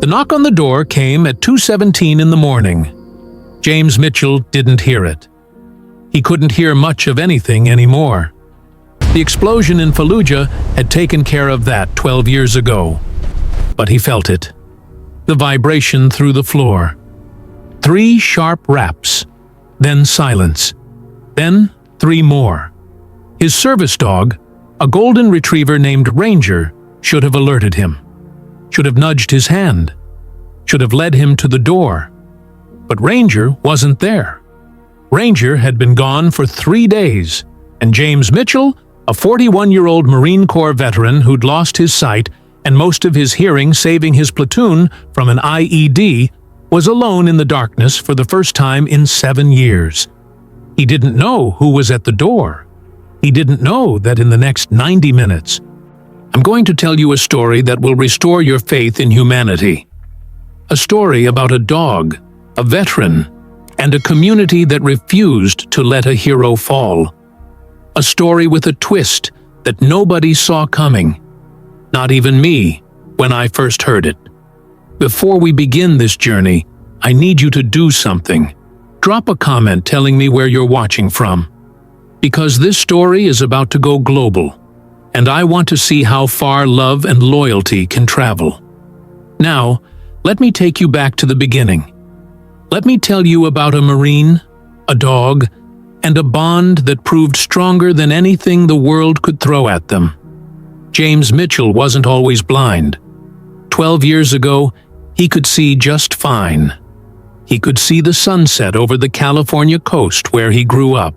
The knock on the door came at 2:17 in the morning. James Mitchell didn't hear it. He couldn't hear much of anything anymore. The explosion in Fallujah had taken care of that 12 years ago. But he felt it. The vibration through the floor. 3 sharp raps. Then silence. Then 3 more. His service dog, a golden retriever named Ranger, should have alerted him. Should have nudged his hand. Should have led him to the door. But Ranger wasn't there. Ranger had been gone for 3 days, and James Mitchell, a 41-year-old Marine Corps veteran who'd lost his sight and most of his hearing saving his platoon from an IED, was alone in the darkness for the first time in 7 years. He didn't know who was at the door. He didn't know that in the next 90 minutes. I'm going to tell you a story that will restore your faith in humanity. A story about a dog, a veteran, and a community that refused to let a hero fall. A story with a twist that nobody saw coming. Not even me, when I first heard it. Before we begin this journey, I need you to do something. Drop a comment telling me where you're watching from. Because this story is about to go global, and I want to see how far love and loyalty can travel. Now, let me take you back to the beginning. Let me tell you about a Marine, a dog, and a bond that proved stronger than anything the world could throw at them. James Mitchell wasn't always blind. 12 years ago, he could see just fine. He could see the sunset over the California coast where he grew up.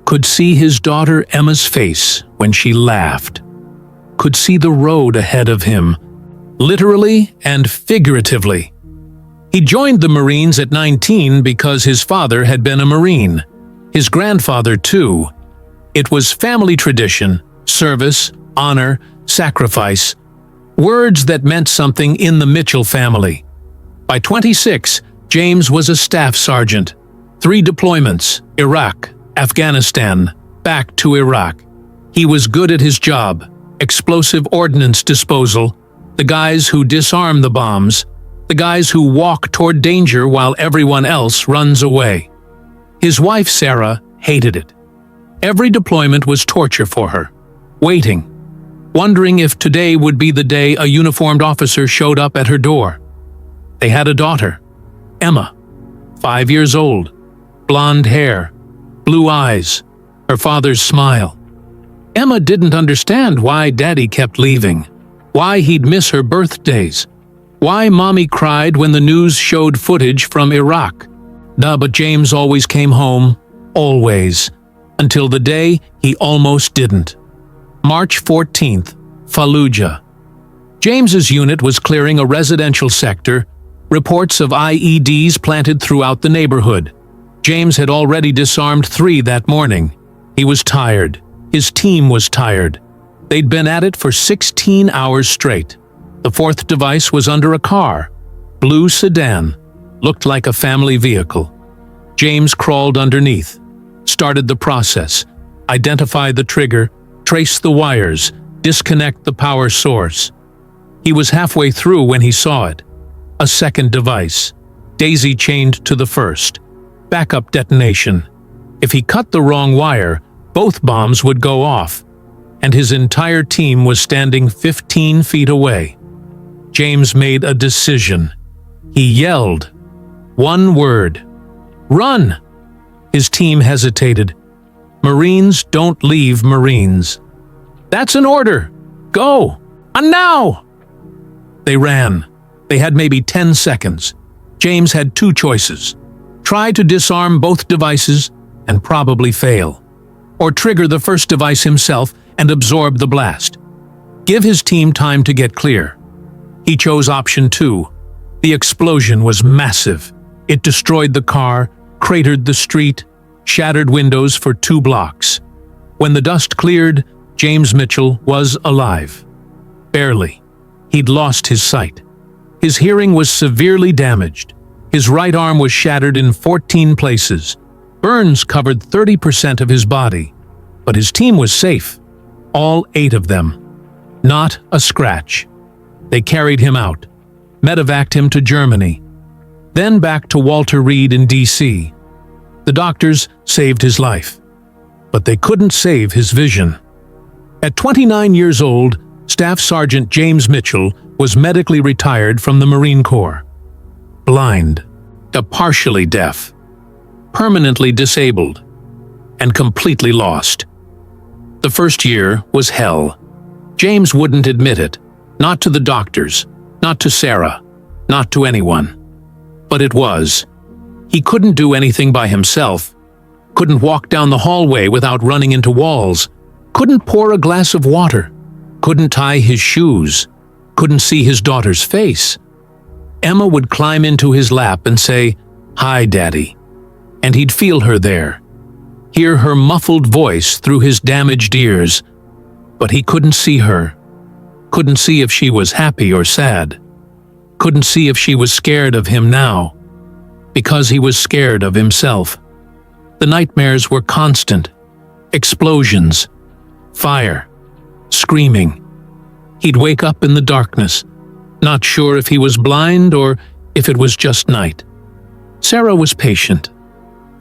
Could see his daughter Emma's face when she laughed. Could see the road ahead of him, literally and figuratively. He joined the Marines at 19 because his father had been a Marine. His grandfather, too. It was family tradition, service, honor, sacrifice. Words that meant something in the Mitchell family. By 26, James was a staff sergeant. 3 deployments, Iraq, Afghanistan, back to Iraq. He was good at his job, explosive ordnance disposal, the guys who disarm the bombs, the guys who walk toward danger while everyone else runs away. His wife, Sarah, hated it. Every deployment was torture for her. Waiting, wondering if today would be the day a uniformed officer showed up at her door. They had a daughter, Emma, 5 years old, blonde hair, blue eyes, her father's smile. Emma didn't understand why Daddy kept leaving, why he'd miss her birthdays, why Mommy cried when the news showed footage from Iraq. But James always came home, always, until the day he almost didn't. March 14th, Fallujah. James's unit was clearing a residential sector, reports of IEDs planted throughout the neighborhood. James had already disarmed 3 that morning. He was tired. His team was tired. They'd been at it for 16 hours straight. The 4th device was under a car. Blue sedan. Looked like a family vehicle. James crawled underneath. Started the process. Identify the trigger. Trace the wires. Disconnect the power source. He was halfway through when he saw it. A 2nd device. Daisy chained to the 1st. Backup detonation. If he cut the wrong wire, both bombs would go off. And his entire team was standing 15 feet away. James made a decision. He yelled. One word. Run! His team hesitated. Marines don't leave Marines. That's an order. Go! And now! They ran. They had maybe 10 seconds. James had 2 choices. Try to disarm both devices and probably fail. Or trigger the 1st device himself and absorb the blast. Give his team time to get clear. He chose option 2. The explosion was massive. It destroyed the car, cratered the street, shattered windows for 2 blocks. When the dust cleared, James Mitchell was alive. Barely. He'd lost his sight. His hearing was severely damaged. His right arm was shattered in 14 places. Burns covered 30% of his body. But his team was safe. All 8 of them. Not a scratch. They carried him out. medevaced him to Germany, then back to Walter Reed in D.C. The doctors saved his life, but they couldn't save his vision. At 29 years old, Staff Sergeant James Mitchell was medically retired from the Marine Corps. Blind, partially deaf, permanently disabled, and completely lost. The first year was hell. James wouldn't admit it, not to the doctors, not to Sarah, not to anyone. But it was. He couldn't do anything by himself, couldn't walk down the hallway without running into walls, couldn't pour a glass of water, couldn't tie his shoes, couldn't see his daughter's face. Emma would climb into his lap and say, "Hi, Daddy," and he'd feel her there, hear her muffled voice through his damaged ears, but he couldn't see her, couldn't see if she was happy or sad, couldn't see if she was scared of him now, because he was scared of himself. The nightmares were constant. Explosions, fire, screaming. He'd wake up in the darkness, not sure if he was blind or if it was just night. Sarah was patient,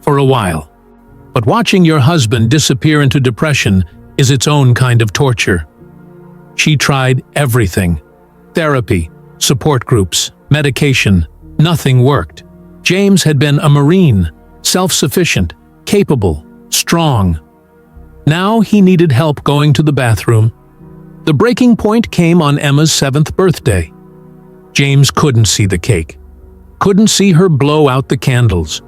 for a while. But watching your husband disappear into depression is its own kind of torture. She tried everything. Therapy, support groups, medication. Nothing worked. James had been a Marine, self-sufficient, capable, strong. Now he needed help going to the bathroom. The breaking point came on Emma's 7th birthday. James couldn't see the cake, couldn't see her blow out the candles,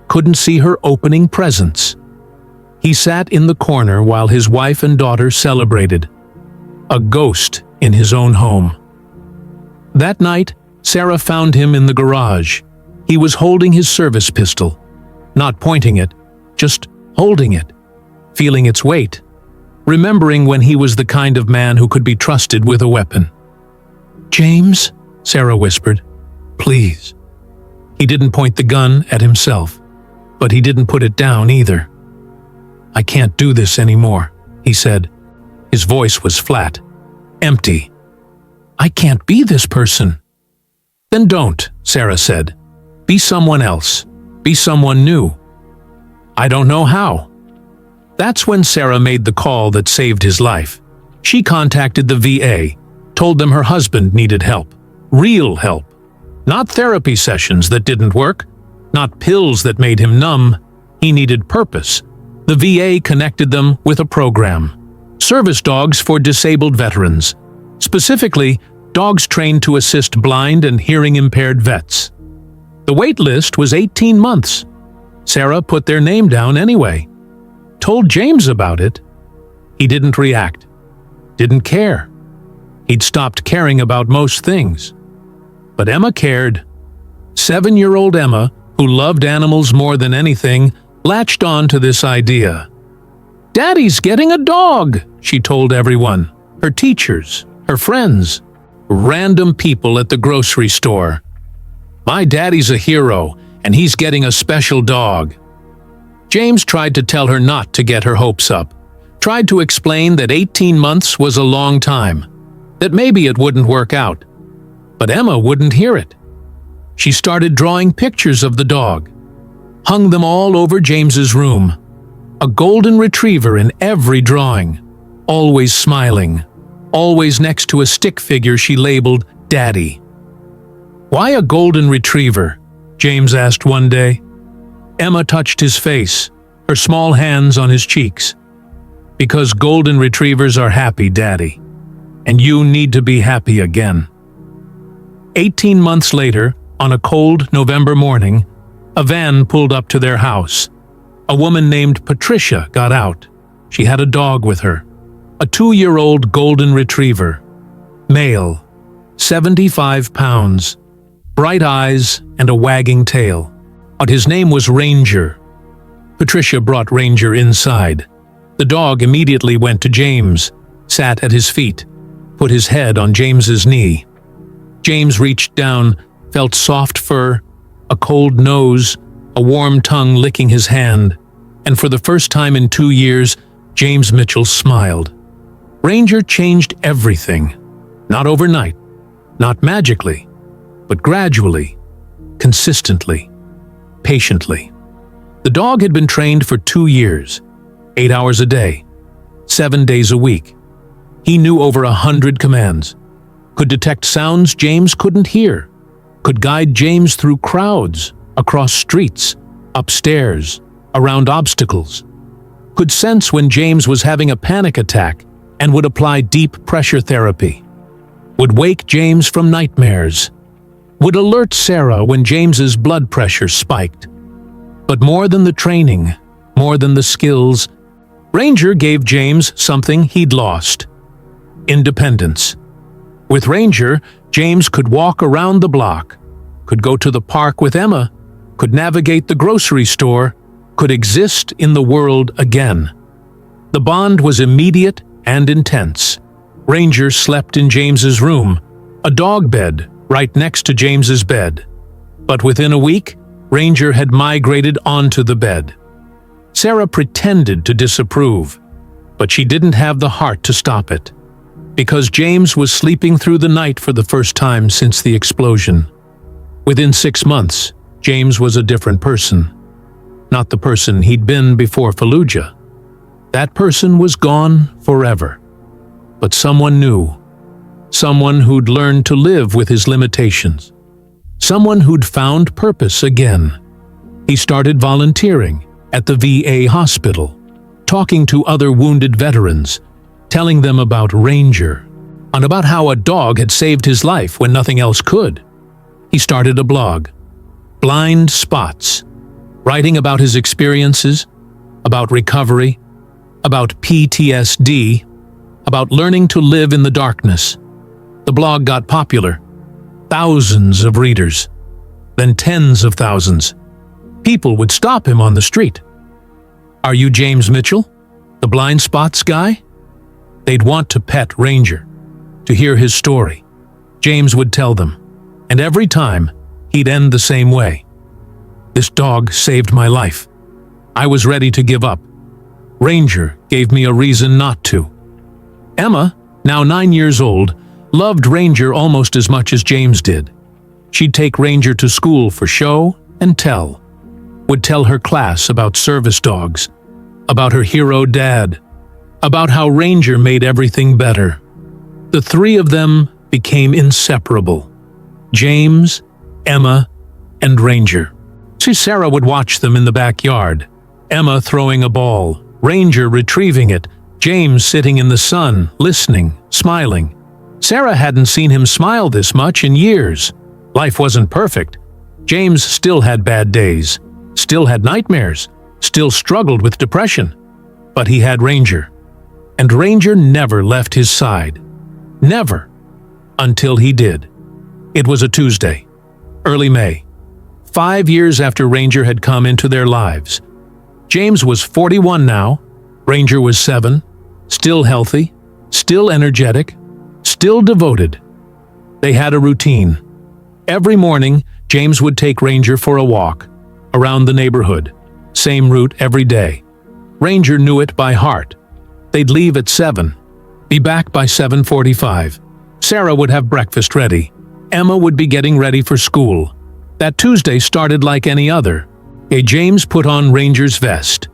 couldn't see her opening presents. He sat in the corner while his wife and daughter celebrated. A ghost in his own home. That night, Sarah found him in the garage. He was holding his service pistol, not pointing it, just holding it, feeling its weight, remembering when he was the kind of man who could be trusted with a weapon. "James," Sarah whispered, "please." He didn't point the gun at himself, but he didn't put it down either. "I can't do this anymore," he said. His voice was flat, empty. "I can't be this person." "Then don't," Sarah said. "Be someone else. Be someone new." "I don't know how." That's when Sarah made the call that saved his life. She contacted the VA, told them her husband needed help. Real help. Not therapy sessions that didn't work, not pills that made him numb. He needed purpose. The VA connected them with a program. Service dogs for disabled veterans. Specifically, dogs trained to assist blind and hearing-impaired vets. The wait list was 18 months. Sarah put their name down anyway. Told James about it. He didn't react. Didn't care. He'd stopped caring about most things. But Emma cared. 7-year-old Emma, who loved animals more than anything, latched on to this idea. "Daddy's getting a dog," she told everyone. Her teachers, her friends, random people at the grocery store. "My daddy's a hero, and he's getting a special dog." James tried to tell her not to get her hopes up, tried to explain that 18 months was a long time, that maybe it wouldn't work out. But Emma wouldn't hear it. She started drawing pictures of the dog, hung them all over James's room. A golden retriever in every drawing, always smiling, always next to a stick figure she labeled Daddy. "Why a golden retriever?" James asked one day. Emma touched his face, her small hands on his cheeks. "Because golden retrievers are happy, Daddy, and you need to be happy again." 18 months later, on a cold November morning, a van pulled up to their house. A woman named Patricia got out. She had a dog with her, a 2-year-old golden retriever, male, 75 pounds, bright eyes and a wagging tail. But his name was Ranger. Patricia brought Ranger inside. The dog immediately went to James, sat at his feet, put his head on James's knee. James reached down, felt soft fur, a cold nose, a warm tongue licking his hand, and for the first time in 2 years, James Mitchell smiled. Ranger changed everything. Not overnight, not magically, but gradually, consistently, patiently. The dog had been trained for 2 years, 8 hours a day, 7 days a week. He knew over 100 commands, could detect sounds James couldn't hear, could guide James through crowds, across streets, upstairs, around obstacles, could sense when James was having a panic attack and would apply deep pressure therapy, would wake James from nightmares, would alert Sarah when James's blood pressure spiked. But more than the training, more than the skills, Ranger gave James something he'd lost: independence. With Ranger, James could walk around the block, could go to the park with Emma, could navigate the grocery store, could exist in the world again. The bond was immediate and intense. Ranger slept in James's room, a dog bed right next to James's bed. But within a week, Ranger had migrated onto the bed. Sarah pretended to disapprove, but she didn't have the heart to stop it, because James was sleeping through the night for the first time since the explosion. Within 6 months, James was a different person. Not the person he'd been before Fallujah. That person was gone forever. But someone new. Someone who'd learned to live with his limitations. Someone who'd found purpose again. He started volunteering at the VA hospital, talking to other wounded veterans, telling them about Ranger, and about how a dog had saved his life when nothing else could. He started a blog, Blind Spots, writing about his experiences, about recovery, about PTSD, about learning to live in the darkness. The blog got popular. Thousands of readers, then tens of thousands. People would stop him on the street. "Are you James Mitchell, the Blind Spots guy?" They'd want to pet Ranger, to hear his story. James would tell them, and every time, he'd end the same way. "This dog saved my life. I was ready to give up. Ranger gave me a reason not to." Emma, now 9 years old, loved Ranger almost as much as James did. She'd take Ranger to school for show and tell, would tell her class about service dogs, about her hero dad, about how Ranger made everything better. The three of them became inseparable: James, Emma, and Ranger. See, Sarah would watch them in the backyard, Emma throwing a ball, Ranger retrieving it, James sitting in the sun, listening, smiling. Sarah hadn't seen him smile this much in years. Life wasn't perfect. James still had bad days, still had nightmares, still struggled with depression. But he had Ranger. And Ranger never left his side. Never. Until he did. It was a Tuesday, early May, 5 years after Ranger had come into their lives. James was 41 now, Ranger was 7, still healthy, still energetic, still devoted. They had a routine. Every morning, James would take Ranger for a walk, around the neighborhood, same route every day. Ranger knew it by heart. They'd leave at 7, be back by 7:45. Sarah would have breakfast ready. Emma would be getting ready for school. That Tuesday started like any other. James put on Ranger's vest,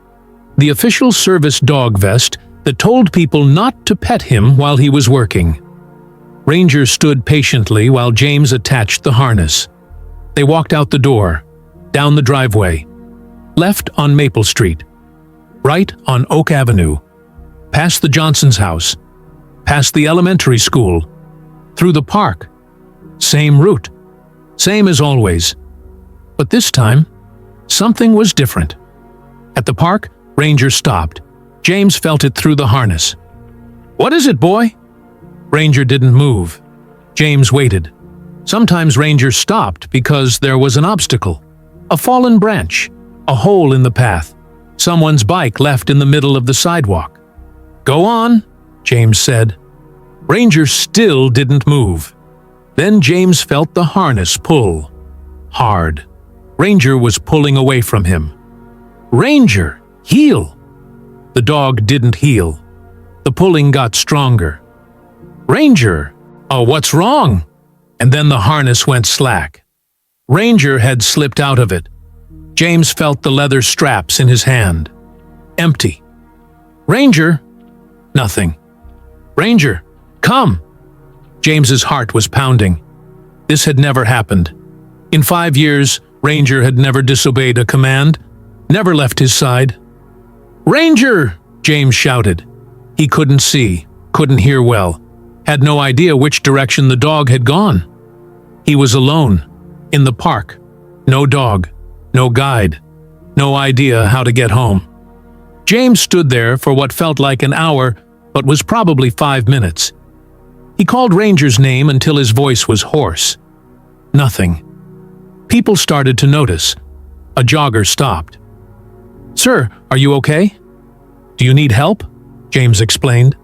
the official service dog vest that told people not to pet him while he was working. Ranger stood patiently while James attached the harness. They walked out the door, down the driveway, left on Maple Street, right on Oak Avenue, past the Johnson's house, past the elementary school, through the park. Same route, same as always. But this time, something was different. At the park, Ranger stopped. James felt it through the harness. "What is it, boy?" Ranger didn't move. James waited. Sometimes Ranger stopped because there was an obstacle, a fallen branch, a hole in the path, someone's bike left in the middle of the sidewalk. "Go on," James said. Ranger still didn't move. Then James felt the harness pull. Hard. Ranger was pulling away from him. "Ranger, heel!" The dog didn't heel. The pulling got stronger. "Ranger! Oh, what's wrong?" And then the harness went slack. Ranger had slipped out of it. James felt the leather straps in his hand. Empty. Ranger? Nothing. Ranger, come! James's heart was pounding. This had never happened. In 5 years, Ranger had never disobeyed a command, never left his side. Ranger! James shouted. He couldn't see, couldn't hear well, had no idea which direction the dog had gone. He was alone, in the park. No dog, no guide, no idea how to get home. James stood there for what felt like an hour, but was probably 5 minutes. He called Ranger's name until his voice was hoarse. Nothing. People started to notice. A jogger stopped. "Sir, are you okay?" "Do you need help?" James explained.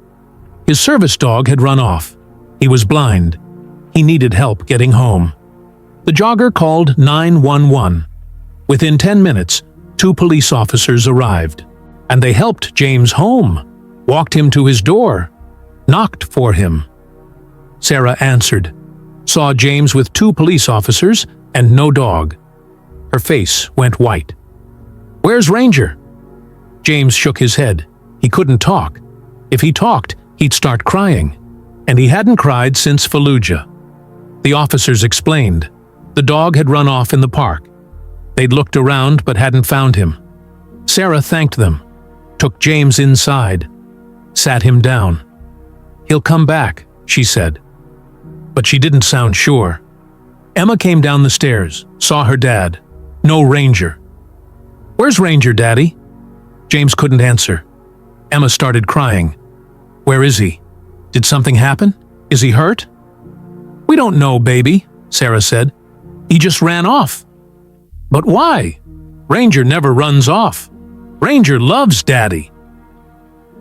His service dog had run off. He was blind. He needed help getting home. The jogger called 911. Within 10 minutes, 2 police officers arrived, and they helped James home, walked him to his door, knocked for him. Sarah answered, saw James with 2 police officers and no dog. Her face went white. "Where's Ranger?" James shook his head. He couldn't talk. If he talked, he'd start crying. And he hadn't cried since Fallujah. The officers explained. The dog had run off in the park. They'd looked around but hadn't found him. Sarah thanked them, took James inside, sat him down. "He'll come back," she said. But she didn't sound sure. Emma came down the stairs, saw her dad. No Ranger. "Where's Ranger, Daddy?" James couldn't answer. Emma started crying. "Where is he? Did something happen? Is he hurt?" "We don't know, baby," Sarah said. "He just ran off." "But why? Ranger never runs off. Ranger loves Daddy."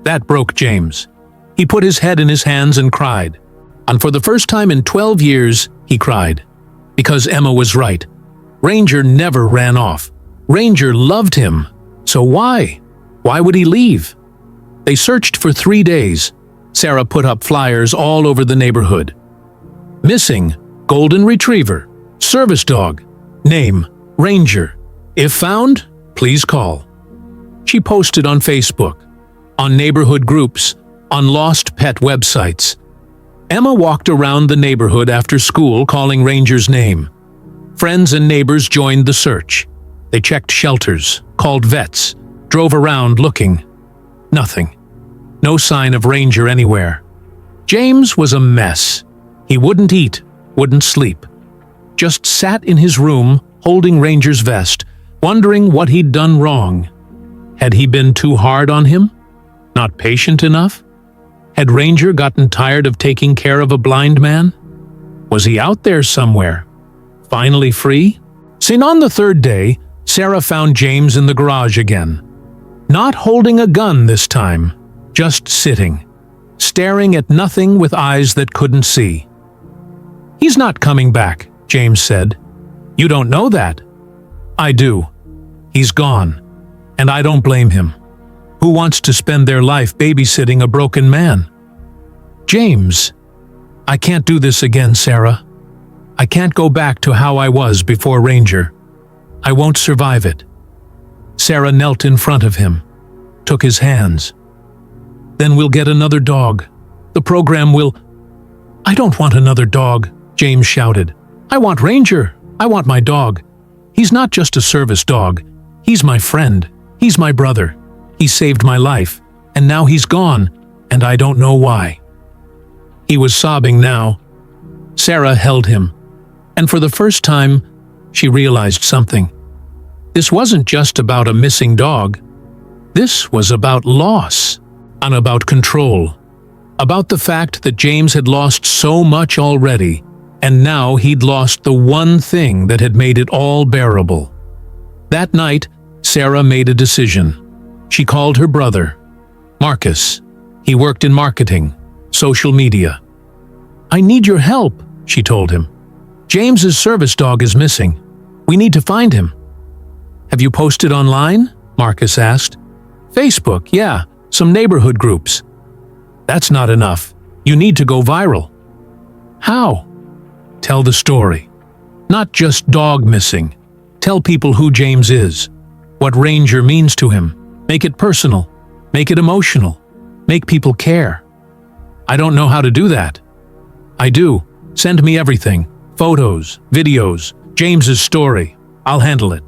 That broke James. He put his head in his hands and cried. And for the first time in 12 years, he cried. Because Emma was right. Ranger never ran off. Ranger loved him. So why? Why would he leave? They searched for 3 days. Sarah put up flyers all over the neighborhood. Missing, golden retriever, service dog, name, Ranger. If found, please call. She posted on Facebook, on neighborhood groups, on lost pet websites. Emma walked around the neighborhood after school calling Ranger's name. Friends and neighbors joined the search. They checked shelters, called vets, drove around looking. Nothing. No sign of Ranger anywhere. James was a mess. He wouldn't eat, wouldn't sleep. Just sat in his room, holding Ranger's vest, wondering what he'd done wrong. Had he been too hard on him? Not patient enough? Had Ranger gotten tired of taking care of a blind man? Was he out there somewhere? Finally free? Seen on the 3rd day, Sarah found James in the garage again. Not holding a gun this time, just sitting, staring at nothing with eyes that couldn't see. "He's not coming back," James said. "You don't know that." "I do. He's gone, and I don't blame him. Who wants to spend their life babysitting a broken man?" "James, I can't do this again, Sarah. I can't go back to how I was before Ranger. I won't survive it." Sarah knelt in front of him, took his hands. "Then we'll get another dog. The program will—" "I don't want another dog," James shouted. "I want Ranger. I want my dog. He's not just a service dog. He's my friend. He's my brother. He saved my life, and now he's gone, and I don't know why." He was sobbing now. Sarah held him, and for the first time, she realized something. This wasn't just about a missing dog. This was about loss, and about control. About the fact that James had lost so much already, and now he'd lost the one thing that had made it all bearable. That night, Sarah made a decision. She called her brother, Marcus. He worked in marketing, social media. "I need your help," she told him. "James's service dog is missing. We need to find him." "Have you posted online?" Marcus asked. "Facebook, yeah, some neighborhood groups." "That's not enough. You need to go viral." "How?" Tell the story. Not just dog missing. Tell people who James is, what Ranger means to him. Make it personal. Make it emotional. Make people care. I don't know how to do that. I do. Send me everything. Photos, videos, James's story. I'll handle it.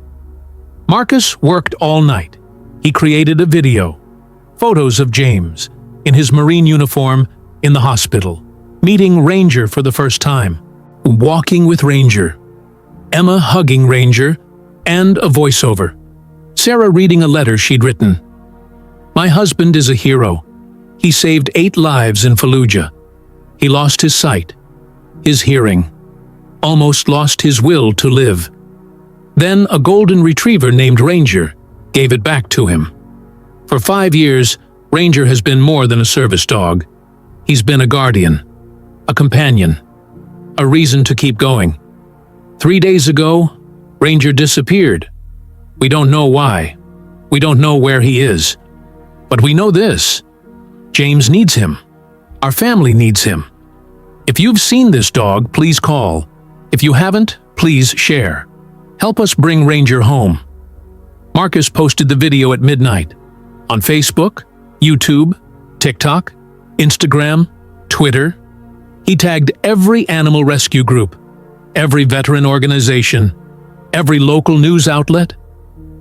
Marcus worked all night. He created a video. Photos of James, in his Marine uniform, in the hospital, meeting Ranger for the first time, walking with Ranger, Emma hugging Ranger, and a voiceover. Sarah reading a letter she'd written. My husband is a hero. He saved 8 lives in Fallujah. He lost his sight, his hearing, almost lost his will to live. Then a golden retriever named Ranger gave it back to him. For 5 years, Ranger has been more than a service dog. He's been a guardian, a companion, a reason to keep going. 3 days ago, Ranger disappeared. We don't know why. We don't know where he is. But we know this. James needs him. Our family needs him. If you've seen this dog, please call. If you haven't, please share. Help us bring Ranger home. Marcus posted the video at midnight on Facebook, YouTube, TikTok, Instagram, Twitter. He tagged every animal rescue group, every veteran organization, every local news outlet.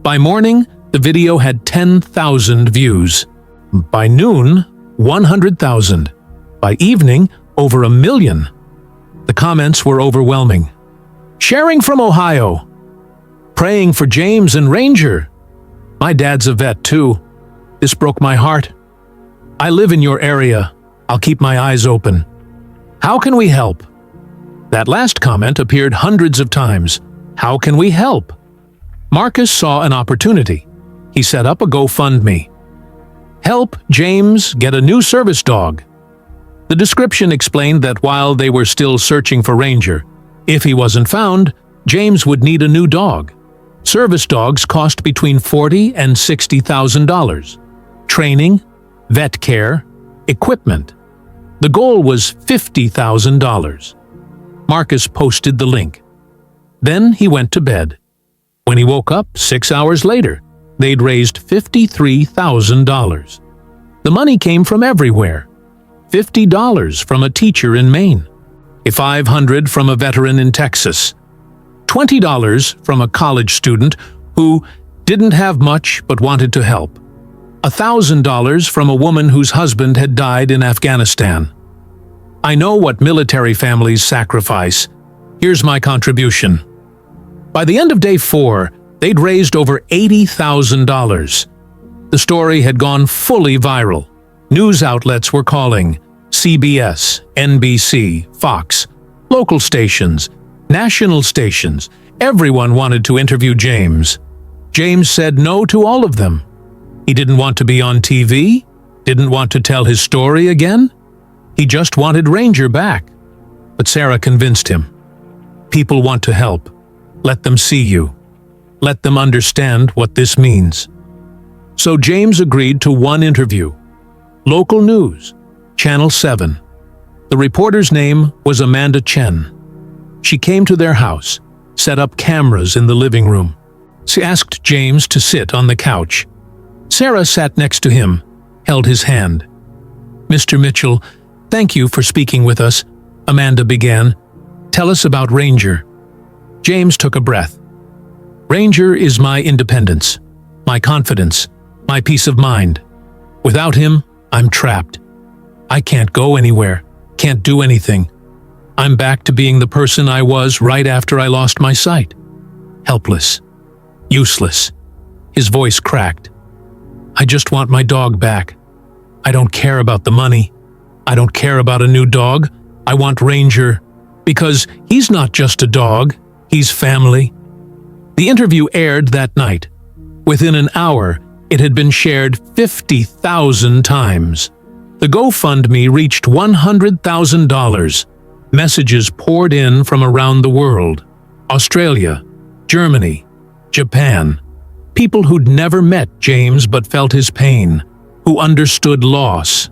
By morning, the video had 10,000 views. By noon, 100,000. By evening, over 1 million. The comments were overwhelming. Sharing from Ohio. Praying for James and Ranger. My dad's a vet too. This broke my heart. I live in your area. I'll keep my eyes open. How can we help? That last comment appeared hundreds of times. How can we help? Marcus saw an opportunity. He set up a GoFundMe. Help James get a new service dog. The description explained that while they were still searching for Ranger, if he wasn't found, James would need a new dog. Service dogs cost between $40,000 and $60,000. Training, vet care, equipment. The goal was $50,000. Marcus posted the link. Then he went to bed. When he woke up 6 hours later, they'd raised $53,000. The money came from everywhere. $50 from a teacher in Maine, $500 from a veteran in Texas, $20 from a college student who didn't have much but wanted to help, $1,000 from a woman whose husband had died in Afghanistan. I know what military families sacrifice. Here's my contribution. By the end of day 4, they'd raised over $80,000. The story had gone fully viral. News outlets were calling. CBS, NBC, Fox, local stations, national stations. Everyone wanted to interview James. James said no to all of them. He didn't want to be on TV, didn't want to tell his story again. He just wanted Ranger back. But Sarah convinced him. People want to help. Let them see you. Let them understand what this means. So James agreed to one interview. Local news, Channel 7. The reporter's name was Amanda Chen. She came to their house, set up cameras in the living room. She asked James to sit on the couch. Sarah sat next to him, held his hand. Mr. Mitchell, thank you for speaking with us, Amanda began. Tell us about Ranger. James took a breath. Ranger is my independence, my confidence, my peace of mind. Without him, I'm trapped. I can't go anywhere, can't do anything. I'm back to being the person I was right after I lost my sight. Helpless. Useless. His voice cracked. I just want my dog back. I don't care about the money. I don't care about a new dog. I want Ranger. Because he's not just a dog, he's family. The interview aired that night. Within an hour, it had been shared 50,000 times. The GoFundMe reached $100,000. Messages poured in from around the world. Australia, Germany, Japan. People who'd never met James but felt his pain, who understood loss,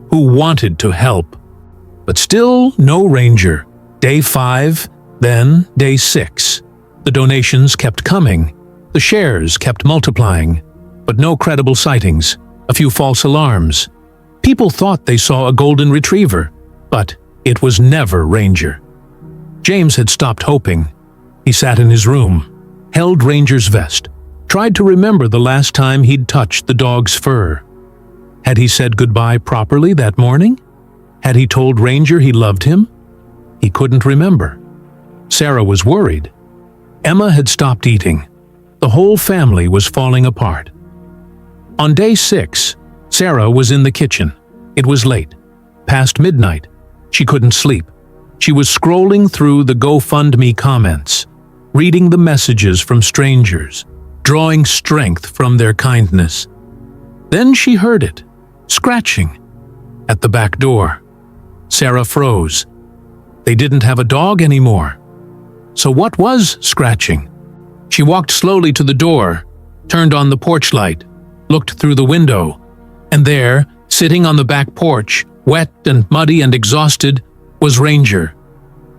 who wanted to help. But still no Ranger. Day 5, then Day 6. The donations kept coming. The shares kept multiplying. But no credible sightings. A few false alarms. People thought they saw a golden retriever, but it was never Ranger. James had stopped hoping. He sat in his room, held Ranger's vest, tried to remember the last time he'd touched the dog's fur. Had he said goodbye properly that morning? Had he told Ranger he loved him? He couldn't remember. Sarah was worried. Emma had stopped eating. The whole family was falling apart. On Day 6, Sarah was in the kitchen. It was late, past midnight. She couldn't sleep. She was scrolling through the GoFundMe comments, reading the messages from strangers, drawing strength from their kindness. Then she heard it, scratching, at the back door. Sarah froze. They didn't have a dog anymore. So what was scratching? She walked slowly to the door, turned on the porch light, looked through the window, and there, sitting on the back porch, wet and muddy and exhausted, was Ranger.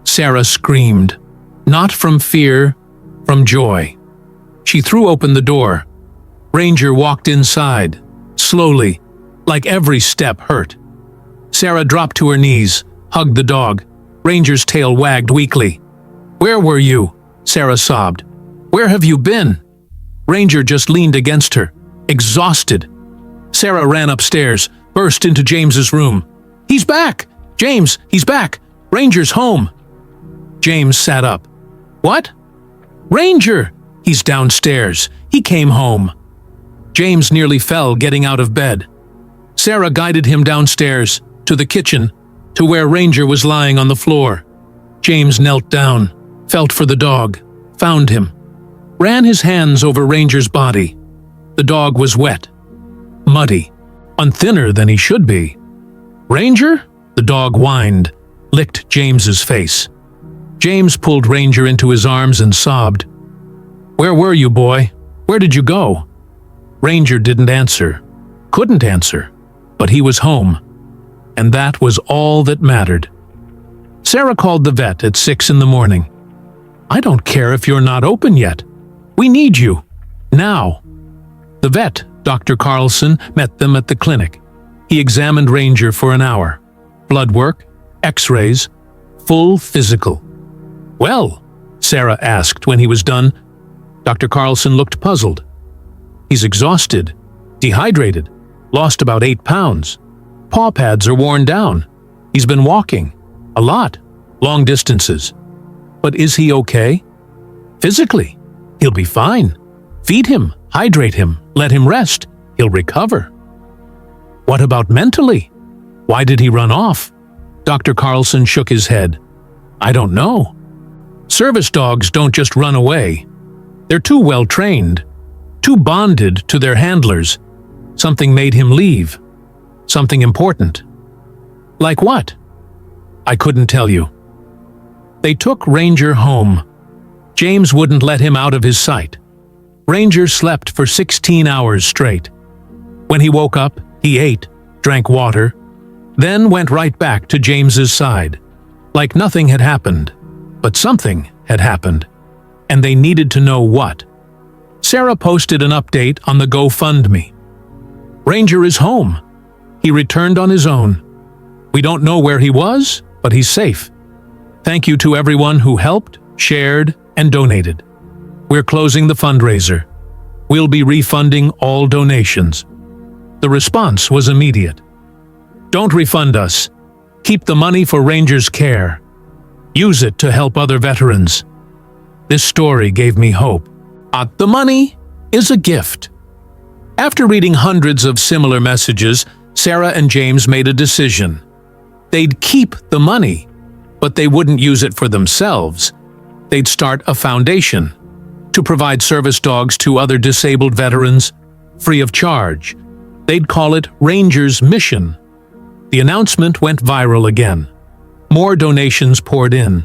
Sarah screamed, not from fear, from joy. She threw open the door. Ranger walked inside, slowly, like every step hurt. Sarah dropped to her knees, hugged the dog. Ranger's tail wagged weakly. "Where were you?" Sarah sobbed. "Where have you been?" Ranger just leaned against her, exhausted. Sarah ran upstairs, burst into James's room. "He's back! James, he's back! Ranger's home!" James sat up. "What?" "Ranger! He's downstairs. He came home." James nearly fell getting out of bed. Sarah guided him downstairs, to the kitchen, to where Ranger was lying on the floor. James knelt down, felt for the dog, found him, ran his hands over Ranger's body. The dog was wet, muddy, on thinner than he should be. "Ranger?" The dog whined, licked James's face. James pulled Ranger into his arms and sobbed. "Where were you, boy? Where did you go?" Ranger didn't answer, couldn't answer, but he was home. And that was all that mattered. Sarah called the vet at 6 in the morning. "I don't care if you're not open yet. We need you. Now." The vet, Dr. Carlson, met them at the clinic. He examined Ranger for an hour. Blood work, x-rays, full physical. "Well?" Sarah asked when he was done. Dr. Carlson looked puzzled. "He's exhausted, dehydrated, lost about 8 pounds. Paw pads are worn down. He's been walking. A lot. Long distances. But is he okay? Physically, he'll be fine. Feed him, hydrate him, let him rest. He'll recover." "What about mentally? Why did he run off?" Dr. Carlson shook his head. "I don't know. Service dogs don't just run away. They're too well trained, too bonded to their handlers. Something made him leave. Something important." "Like what?" "I couldn't tell you." They took Ranger home. James wouldn't let him out of his sight. Ranger slept for 16 hours straight. When he woke up, he ate, drank water, then went right back to James's side, like nothing had happened. But something had happened, and they needed to know what. Sarah posted an update on the GoFundMe. "Ranger is home. He returned on his own. We don't know where he was, but he's safe. Thank you to everyone who helped, shared, and donated. We're closing the fundraiser. We'll be refunding all donations." The response was immediate. "Don't refund us. Keep the money for Ranger's care. Use it to help other veterans." This story gave me hope. The money is a gift. After reading hundreds of similar messages, Sarah and James made a decision. They'd keep the money, but they wouldn't use it for themselves. They'd start a foundation to provide service dogs to other disabled veterans free of charge. They'd call it Ranger's Mission. The announcement went viral again. More donations poured in.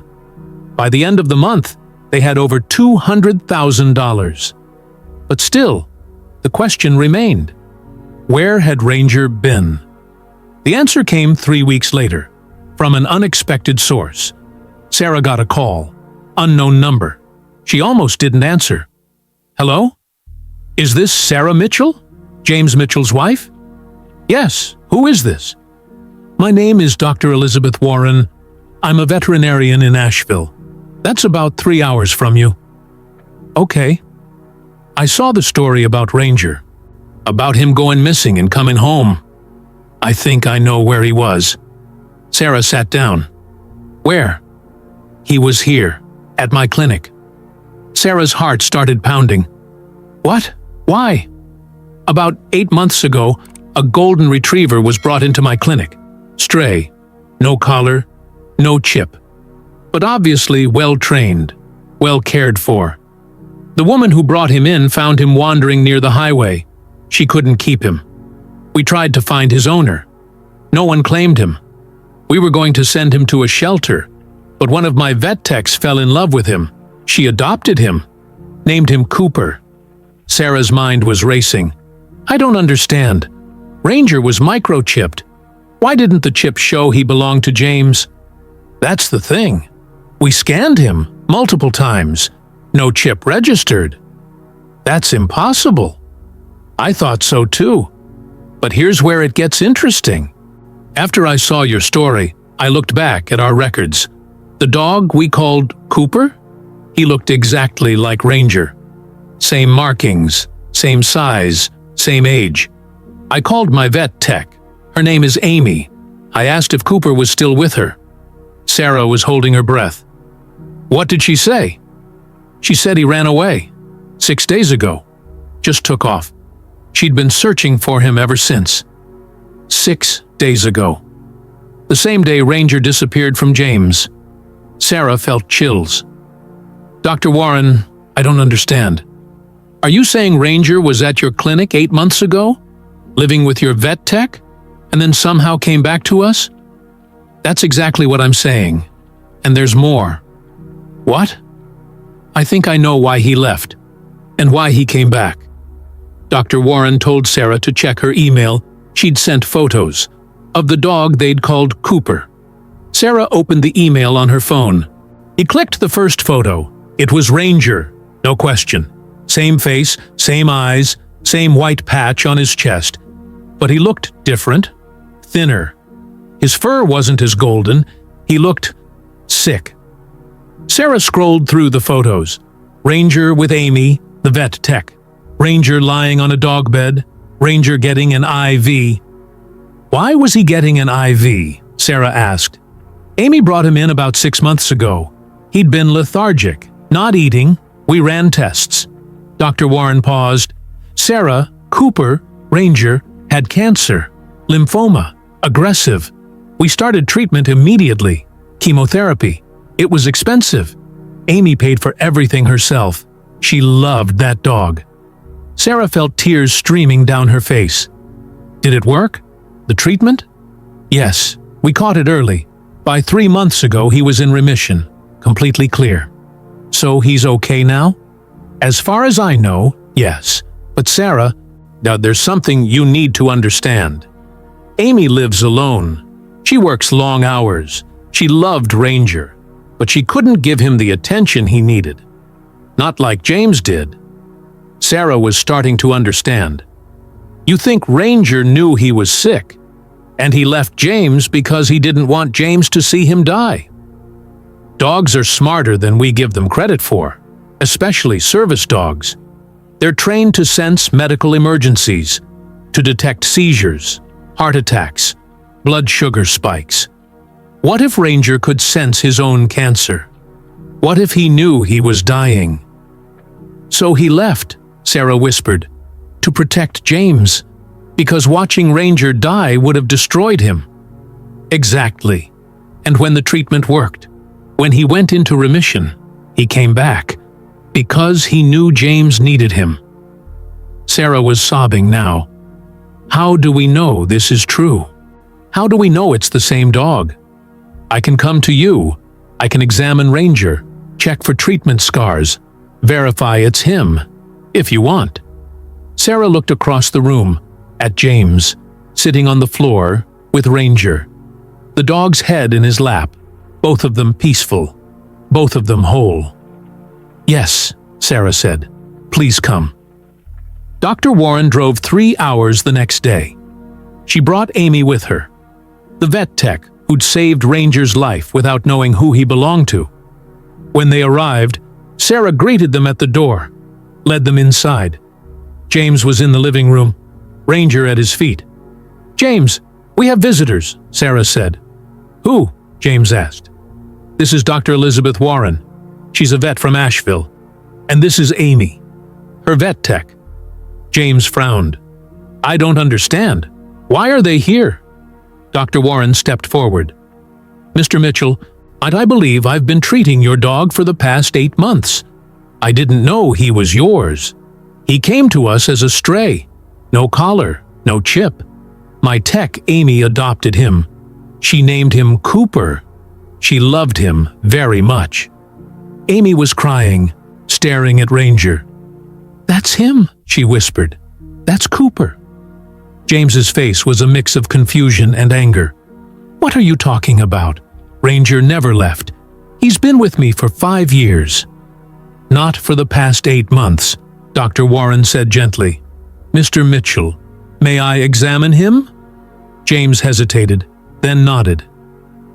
By the end of the month, they had over $200,000. But still, the question remained. Where had Ranger been? The answer came 3 weeks later, from an unexpected source. Sarah got a call. Unknown number. She almost didn't answer. Hello? Is this Sarah Mitchell? James Mitchell's wife? Yes. Who is this? My name is Dr. Elizabeth Warren. I'm a veterinarian in Asheville. That's about 3 hours from you. Okay. I saw the story about Ranger. About him going missing and coming home. I think I know where he was. Sarah sat down. Where? He was here, at my clinic. Sarah's heart started pounding. What? Why? About 8 months ago, a golden retriever was brought into my clinic. Stray. No collar, no chip. But obviously well-trained, well cared for. The woman who brought him in found him wandering near the highway. She couldn't keep him. We tried to find his owner. No one claimed him. We were going to send him to a shelter, but one of my vet techs fell in love with him. She adopted him, named him Cooper. Sarah's mind was racing. I don't understand. Ranger was microchipped. Why didn't the chip show he belonged to James? That's the thing. We scanned him multiple times. No chip registered. That's impossible. I thought so too. But here's where it gets interesting. After I saw your story, I looked back at our records. The dog we called Cooper? He looked exactly like Ranger. Same markings, same size, same age. I called my vet tech. Her name is Amy. I asked if Cooper was still with her. Sarah was holding her breath. What did she say? She said he ran away. 6 days ago. Just took off. She'd been searching for him ever since. 6 days ago. The same day Ranger disappeared from James. Sarah felt chills. Dr. Warren, I don't understand. Are you saying Ranger was at your clinic 8 months ago? Living with your vet tech? And then somehow came back to us? That's exactly what I'm saying. And there's more. What? I think I know why he left. And why he came back. Dr. Warren told Sarah to check her email. She'd sent photos of the dog they'd called Cooper. Sarah opened the email on her phone. He clicked the first photo. It was Ranger, no question. Same face, same eyes, same white patch on his chest. But he looked different, thinner. His fur wasn't as golden. He looked sick. Sarah scrolled through the photos. Ranger with Amy, the vet tech. Ranger lying on a dog bed. Ranger getting an IV. Why was he getting an IV? Sarah asked. Amy brought him in about 6 months ago. He'd been lethargic, not eating. We ran tests. Dr. Warren paused. Sarah, Cooper, Ranger, had cancer, lymphoma, aggressive. We started treatment immediately. Chemotherapy. It was expensive. Amy paid for everything herself. She loved that dog. Sarah felt tears streaming down her face. Did it work? The treatment? Yes, we caught it early. By 3 months ago, he was in remission, completely clear. So he's okay now? As far as I know, yes. But Sarah, now there's something you need to understand. Amy lives alone. She works long hours. She loved Ranger, but she couldn't give him the attention he needed. Not like James did. Sarah was starting to understand. You think Ranger knew he was sick, and he left James because he didn't want James to see him die. Dogs are smarter than we give them credit for, especially service dogs. They're trained to sense medical emergencies, to detect seizures, heart attacks, blood sugar spikes. What if Ranger could sense his own cancer? What if he knew he was dying? So he left, Sarah whispered, to protect James, because watching Ranger die would have destroyed him. Exactly. And when the treatment worked, when he went into remission, he came back, because he knew James needed him. Sarah was sobbing now. How do we know this is true? How do we know it's the same dog? I can come to you. I can examine Ranger, check for treatment scars, verify it's him, if you want. Sarah looked across the room, at James, sitting on the floor with Ranger, the dog's head in his lap, both of them peaceful. both of them whole. "Yes," Sarah said. "Please come." Dr. Warren drove 3 hours the next day. She brought Amy with her, the vet tech who'd saved Ranger's life without knowing who he belonged to. When they arrived, Sarah greeted them at the door, led them inside. James was in the living room, Ranger at his feet. "James, we have visitors," Sarah said. "Who?" James asked. "This is Dr. Elizabeth Warren. She's a vet from Asheville. And this is Amy, her vet tech." James frowned. "I don't understand. Why are they here?" Dr. Warren stepped forward. "Mr. Mitchell, I believe I've been treating your dog for the past 8 months. I didn't know he was yours. He came to us as a stray. No collar, no chip. My tech, Amy, adopted him. She named him Cooper. She loved him very much." Amy was crying, staring at Ranger. "That's him," she whispered. "That's Cooper." James's face was a mix of confusion and anger. "What are you talking about? Ranger never left. He's been with me for 5 years." "Not for the past 8 months," Dr. Warren said gently. "Mr. Mitchell, may I examine him?" James hesitated, then nodded.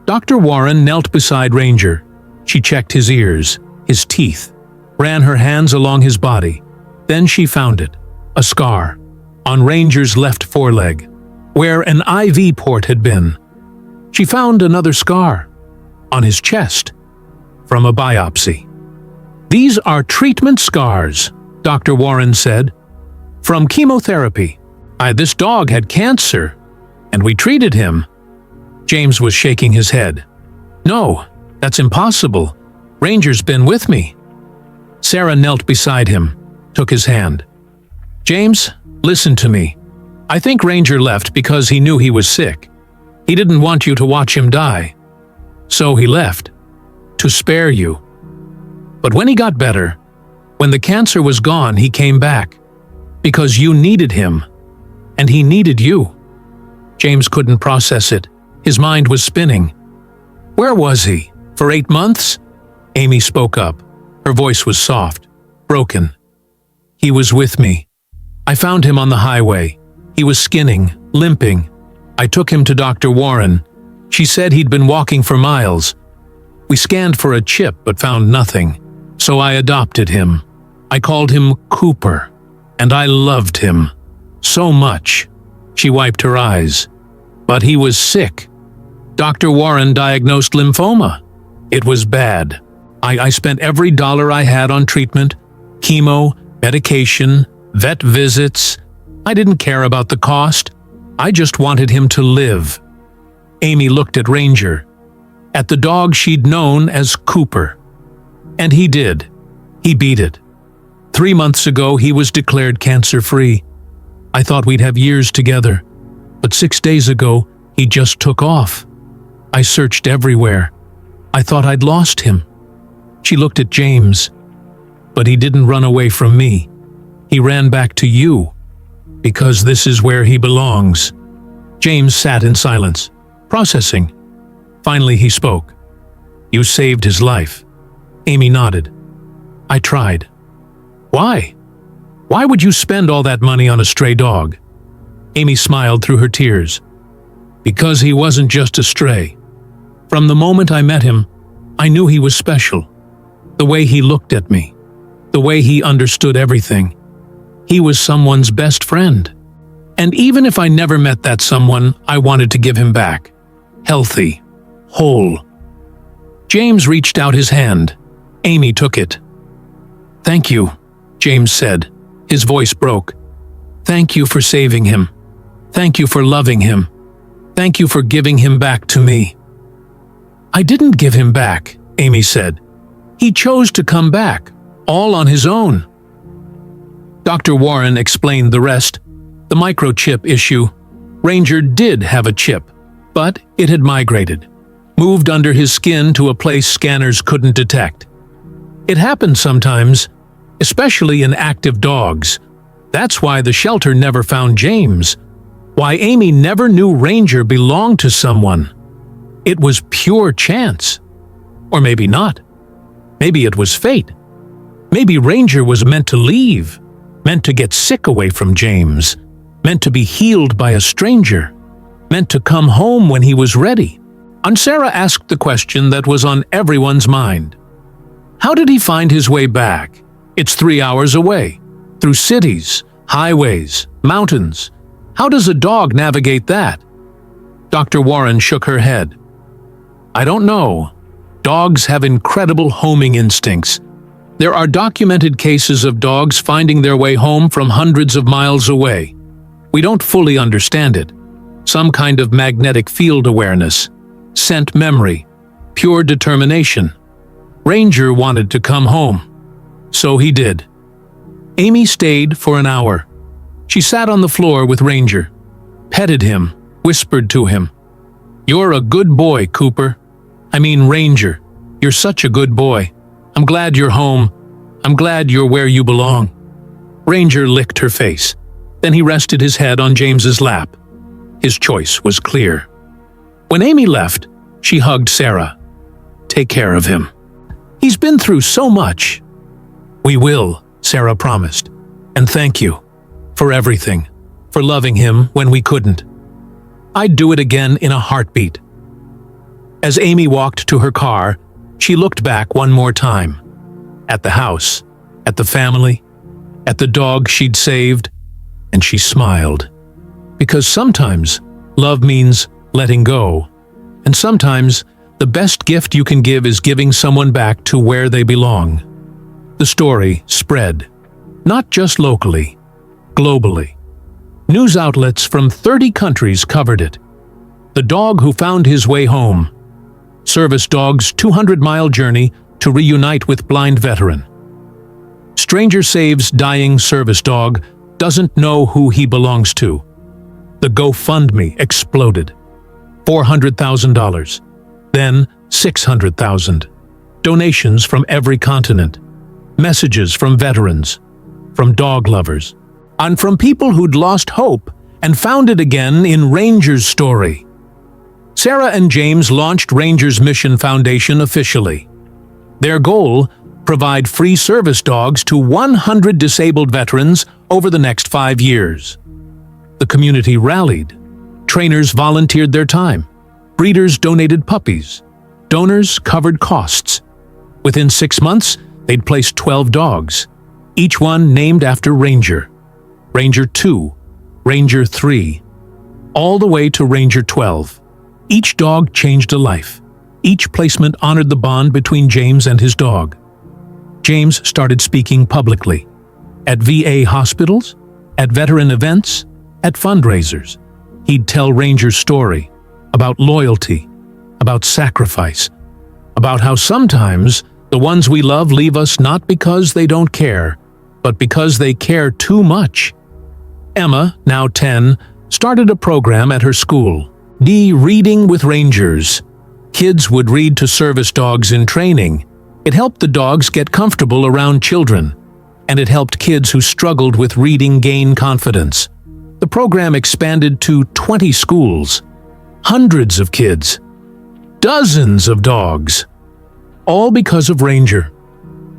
Dr. Warren knelt beside Ranger. She checked his ears, his teeth, ran her hands along his body. Then she found it, a scar, on Ranger's left foreleg, where an IV port had been. She found another scar, on his chest, from a biopsy. "These are treatment scars," Dr. Warren said, "from chemotherapy. This dog had cancer, and we treated him." James was shaking his head. "No, that's impossible. Ranger's been with me." Sarah knelt beside him, took his hand. "James, listen to me. I think Ranger left because he knew he was sick. He didn't want you to watch him die. So he left, to spare you. But when he got better, when the cancer was gone, he came back. Because you needed him, and he needed you." James couldn't process it. His mind was spinning. "Where was he? For 8 months?" Amy spoke up. Her voice was soft, broken. "He was with me. I found him on the highway. He was skinning, limping. I took him to Dr. Warren. She said he'd been walking for miles. We scanned for a chip but found nothing. So I adopted him. I called him Cooper. And I loved him. So much." She wiped her eyes. "But he was sick. Dr. Warren diagnosed lymphoma. It was bad. I spent every dollar I had on treatment, chemo, medication, vet visits. I didn't care about the cost. I just wanted him to live." Amy looked at Ranger, at the dog she'd known as Cooper. And he did. He beat it. 3 months ago, he was declared cancer-free. I thought we'd have years together, but 6 days ago, he just took off. I searched everywhere. I thought I'd lost him. She looked at James, but he didn't run away from me. He ran back to you, because this is where he belongs." James sat in silence, processing. Finally he spoke. "You saved his life." Amy nodded. "I tried." "Why? Why would you spend all that money on a stray dog?" Amy smiled through her tears. "Because he wasn't just a stray. From the moment I met him, I knew he was special. The way he looked at me, the way he understood everything. He was someone's best friend. And even if I never met that someone, I wanted to give him back. Healthy. Whole." James reached out his hand. Amy took it. "Thank you," James said. His voice broke. "Thank you for saving him. Thank you for loving him. Thank you for giving him back to me." "I didn't give him back," Amy said. "He chose to come back, all on his own." Dr. Warren explained the rest. The microchip issue. Ranger did have a chip, but it had migrated, moved under his skin to a place scanners couldn't detect. It happens sometimes, especially in active dogs. That's why the shelter never found James. Why Amy never knew Ranger belonged to someone. It was pure chance. Or maybe not. Maybe it was fate. Maybe Ranger was meant to leave, meant to get sick away from James, meant to be healed by a stranger, meant to come home when he was ready. And Sarah asked the question that was on everyone's mind. How did he find his way back? It's 3 hours away, through cities, highways, mountains. How does a dog navigate that? Dr. Warren shook her head. I don't know. Dogs have incredible homing instincts. There are documented cases of dogs finding their way home from hundreds of miles away. We don't fully understand it. Some kind of magnetic field awareness, scent memory, pure determination. Ranger wanted to come home. So he did. Amy stayed for an hour. She sat on the floor with Ranger, petted him, whispered to him, "You're a good boy, Cooper. I mean, Ranger, you're such a good boy. I'm glad you're home. I'm glad you're where you belong." Ranger licked her face. Then he rested his head on James's lap. His choice was clear. When Amy left, she hugged Sarah. "Take care of him. He's been through so much." "We will," Sarah promised. "And thank you. For everything. For loving him when we couldn't. I'd do it again in a heartbeat." As Amy walked to her car, she looked back one more time. At the house, at the family, at the dog she'd saved, and she smiled. Because sometimes love means letting go, and sometimes the best gift you can give is giving someone back to where they belong. The story spread, not just locally, globally. News outlets from 30 countries covered it. The dog who found his way home. Service dog's 200-mile journey to reunite with blind veteran. Stranger saves dying service dog, doesn't know who he belongs to. The GoFundMe exploded. $400,000. Then $600,000. Donations from every continent. Messages from veterans, from dog lovers, and from people who'd lost hope and found it again in Ranger's story. Sarah and James launched Ranger's Mission Foundation officially. Their goal: provide free service dogs to 100 disabled veterans over the next 5 years. The community rallied. Trainers volunteered their time. Breeders donated puppies. Donors covered costs. Within 6 months, they'd placed 12 dogs, each one named after Ranger. Ranger 2, Ranger 3, all the way to Ranger 12. Each dog changed a life. Each placement honored the bond between James and his dog. James started speaking publicly. At VA hospitals, at veteran events, at fundraisers. He'd tell Ranger's story about loyalty, about sacrifice, about how sometimes the ones we love leave us not because they don't care, but because they care too much. Emma, now 10, started a program at her school, Reading with Rangers. Kids would read to service dogs in training. It helped the dogs get comfortable around children, and it helped kids who struggled with reading gain confidence. The program expanded to 20 schools, hundreds of kids, dozens of dogs, all because of Ranger.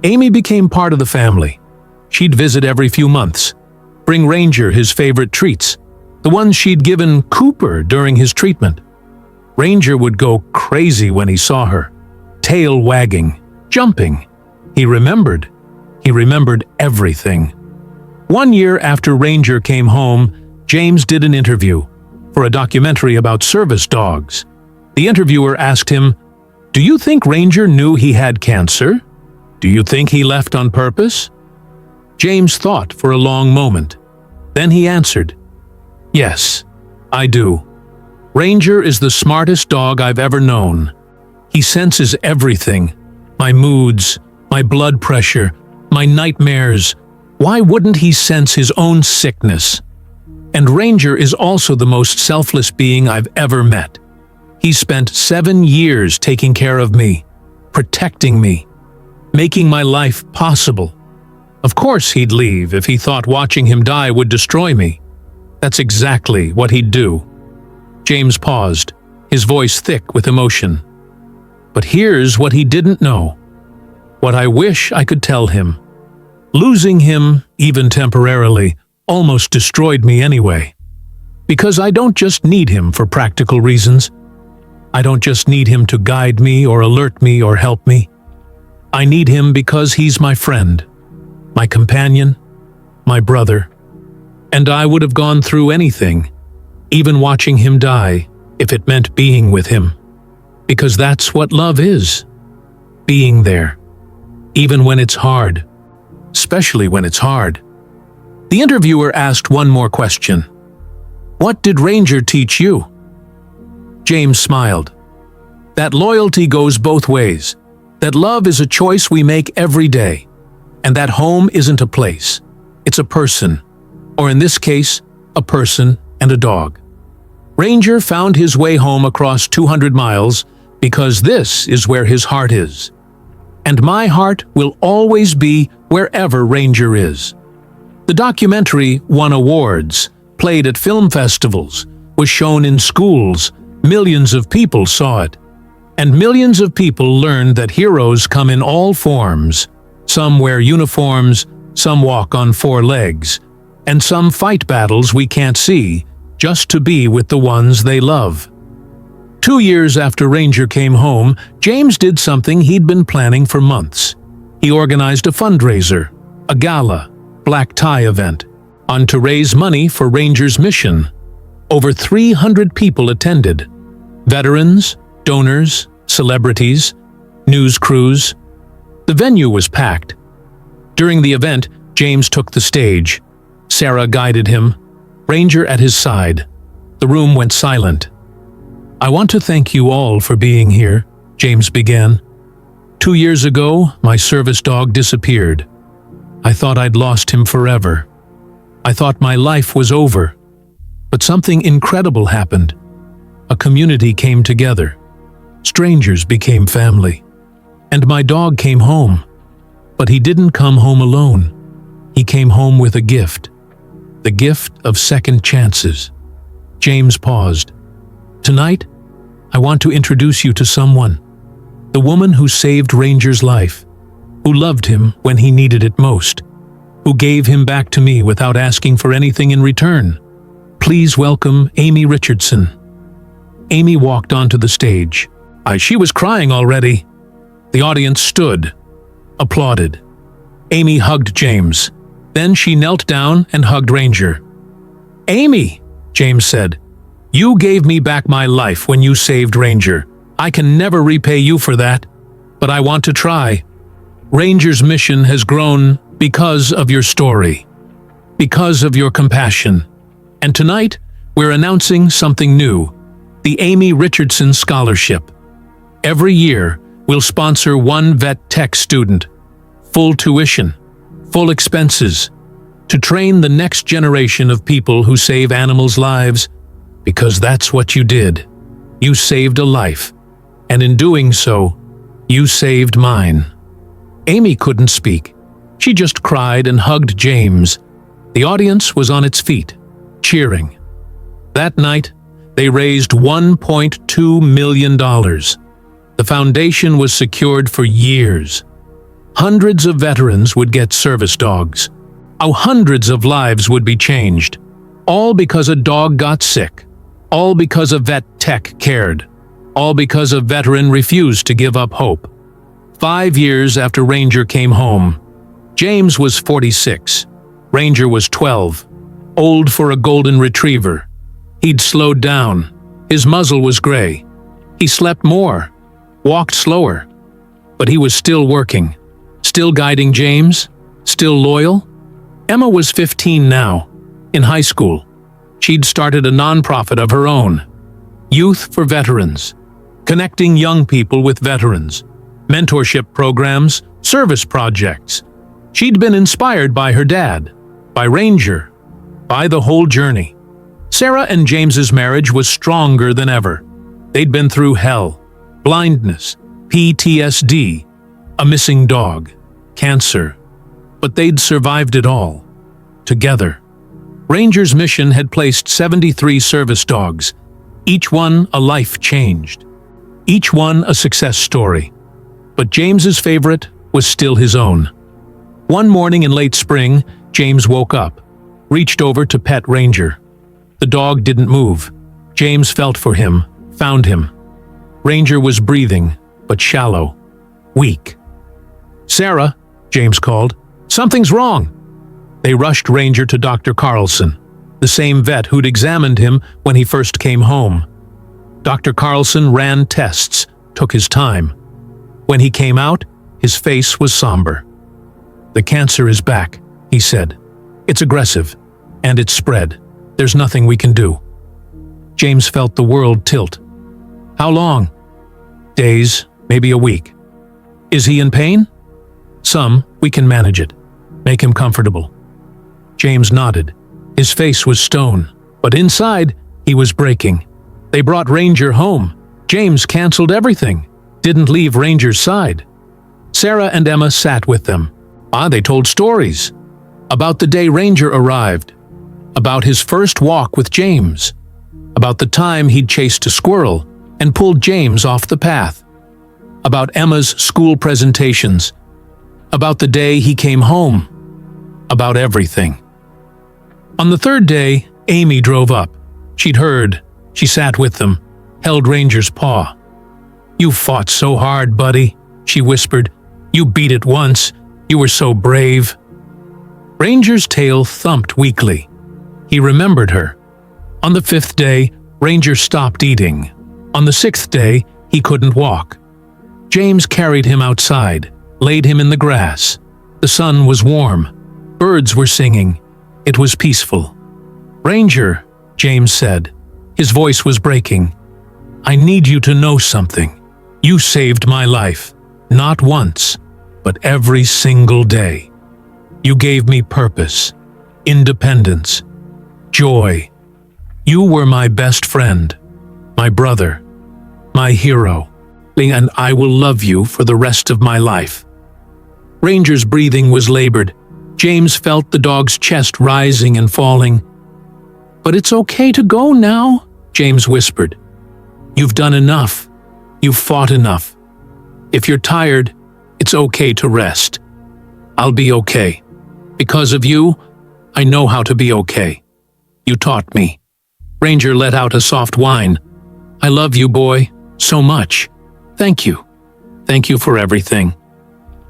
Amy became part of the family. She'd visit every few months, bring Ranger his favorite treats, the ones she'd given Cooper during his treatment. Ranger would go crazy when he saw her, tail wagging, jumping. He remembered everything. 1 year after Ranger came home, James did an interview for a documentary about service dogs. The interviewer asked him, "Do you think Ranger knew he had cancer? Do you think he left on purpose?" James thought for a long moment. Then he answered, "Yes, I do. Ranger is the smartest dog I've ever known. He senses everything, my moods, my blood pressure, my nightmares. Why wouldn't he sense his own sickness? And Ranger is also the most selfless being I've ever met. He spent 7 years taking care of me, protecting me, making my life possible. Of course he'd leave if he thought watching him die would destroy me. That's exactly what he'd do." James paused, his voice thick with emotion. But here's what he didn't know. what I wish I could tell him. Losing him, even temporarily, almost destroyed me anyway. Because I don't just need him for practical reasons. I don't just need him to guide me or alert me or help me. I need him because he's my friend, my companion, my brother. And I would have gone through anything, even watching him die, if it meant being with him. Because that's what love is. Being there. Even when it's hard. Especially when it's hard. The interviewer asked one more question. What did Ranger teach you? James smiled. That loyalty goes both ways. That love is a choice we make every day. And that home isn't a place. It's a person. Or in this case, a person and a dog. Ranger found his way home across 200 miles because this is where his heart is. And my heart will always be wherever Ranger is. The documentary won awards, played at film festivals, was shown in schools. Millions of people saw it. And millions of people learned that heroes come in all forms. Some wear uniforms, some walk on 4 legs, and some fight battles we can't see, just to be with the ones they love. 2 years after Ranger came home, James did something he'd been planning for months. He organized a fundraiser, a gala, black tie event, to raise money for Ranger's mission. Over 300 people attended. Veterans, donors, celebrities, news crews. The venue was packed. During the event, James took the stage. Sarah guided him, Ranger at his side. The room went silent. I want to thank you all for being here, James began. 2 years ago, my service dog disappeared. I thought I'd lost him forever. I thought my life was over. But something incredible happened. A community came together. Strangers became family. And my dog came home. But he didn't come home alone. He came home with a gift. The gift of second chances. James paused. Tonight, I want to introduce you to someone. The woman who saved Ranger's life. Who loved him when he needed it most. Who gave him back to me without asking for anything in return. Please welcome Amy Richardson. Amy walked onto the stage. She was crying already. The audience stood, applauded. Amy hugged James. Then she knelt down and hugged Ranger. Amy, James said, you gave me back my life when you saved Ranger. I can never repay you for that, but I want to try. Ranger's mission has grown because of your story, because of your compassion. And tonight, we're announcing something new, the Amy Richardson Scholarship. Every year, we'll sponsor one vet tech student, full tuition, full expenses, to train the next generation of people who save animals' lives, because that's what you did. You saved a life, and in doing so, you saved mine. Amy couldn't speak. She just cried and hugged James. The audience was on its feet, cheering. That night, they raised $1.2 million. The foundation was secured for years. Hundreds of veterans would get service dogs. Hundreds of lives would be changed. All because a dog got sick. All because a vet tech cared. All because a veteran refused to give up hope. 5 years after Ranger came home, James was 46. Ranger was 12. Old for a golden retriever. He'd slowed down. His muzzle was gray. He slept more, walked slower. But he was still working, still guiding James, still loyal. Emma was 15 now, in high school. She'd started a nonprofit of her own. Youth for Veterans, connecting young people with veterans, mentorship programs, service projects. She'd been inspired by her dad, by Ranger, by the whole journey. Sarah and James's marriage was stronger than ever. They'd been through hell, blindness, PTSD, a missing dog, cancer, but they'd survived it all, together. Ranger's mission had placed 73 service dogs, each one a life changed, each one a success story. But James's favorite was still his own. One morning in late spring, James woke up, reached over to pet Ranger. The dog didn't move. James felt for him, found him. Ranger was breathing, but shallow, weak. "Sarah," James called, "something's wrong." They rushed Ranger to Dr. Carlson, the same vet who'd examined him when he first came home. Dr. Carlson ran tests, took his time. When he came out, his face was somber. "The cancer is back," he said. "It's aggressive, and it's spread. There's nothing we can do." James felt the world tilt. "How long?" "Days, maybe a week." "Is he in pain?" "Some. We can manage it. Make him comfortable." James nodded. His face was stone, but inside, he was breaking. They brought Ranger home. James canceled everything, didn't leave Ranger's side. Sarah and Emma sat with them. They told stories. About the day Ranger arrived. About his first walk with James. About the time he'd chased a squirrel and pulled James off the path. About Emma's school presentations. About the day he came home. About everything. On the third day, Amy drove up. She'd heard. She sat with them, held Ranger's paw. "You fought so hard, buddy," she whispered. "You beat it once. You were so brave." Ranger's tail thumped weakly. He remembered her. On the fifth day, Ranger stopped eating. On the sixth day, he couldn't walk. James carried him outside, laid him in the grass. The sun was warm. Birds were singing. It was peaceful. "Ranger," James said. His voice was breaking. "I need you to know something. You saved my life, not once, but every single day. You gave me purpose, independence, joy. You were my best friend, my brother, my hero, and I will love you for the rest of my life." Ranger's breathing was labored. James felt the dog's chest rising and falling. "But it's okay to go now," James whispered. "You've done enough. You've fought enough. If you're tired, it's okay to rest. I'll be okay. Because of you, I know how to be okay. You taught me." Ranger let out a soft whine. "I love you, boy, so much. Thank you. Thank you for everything."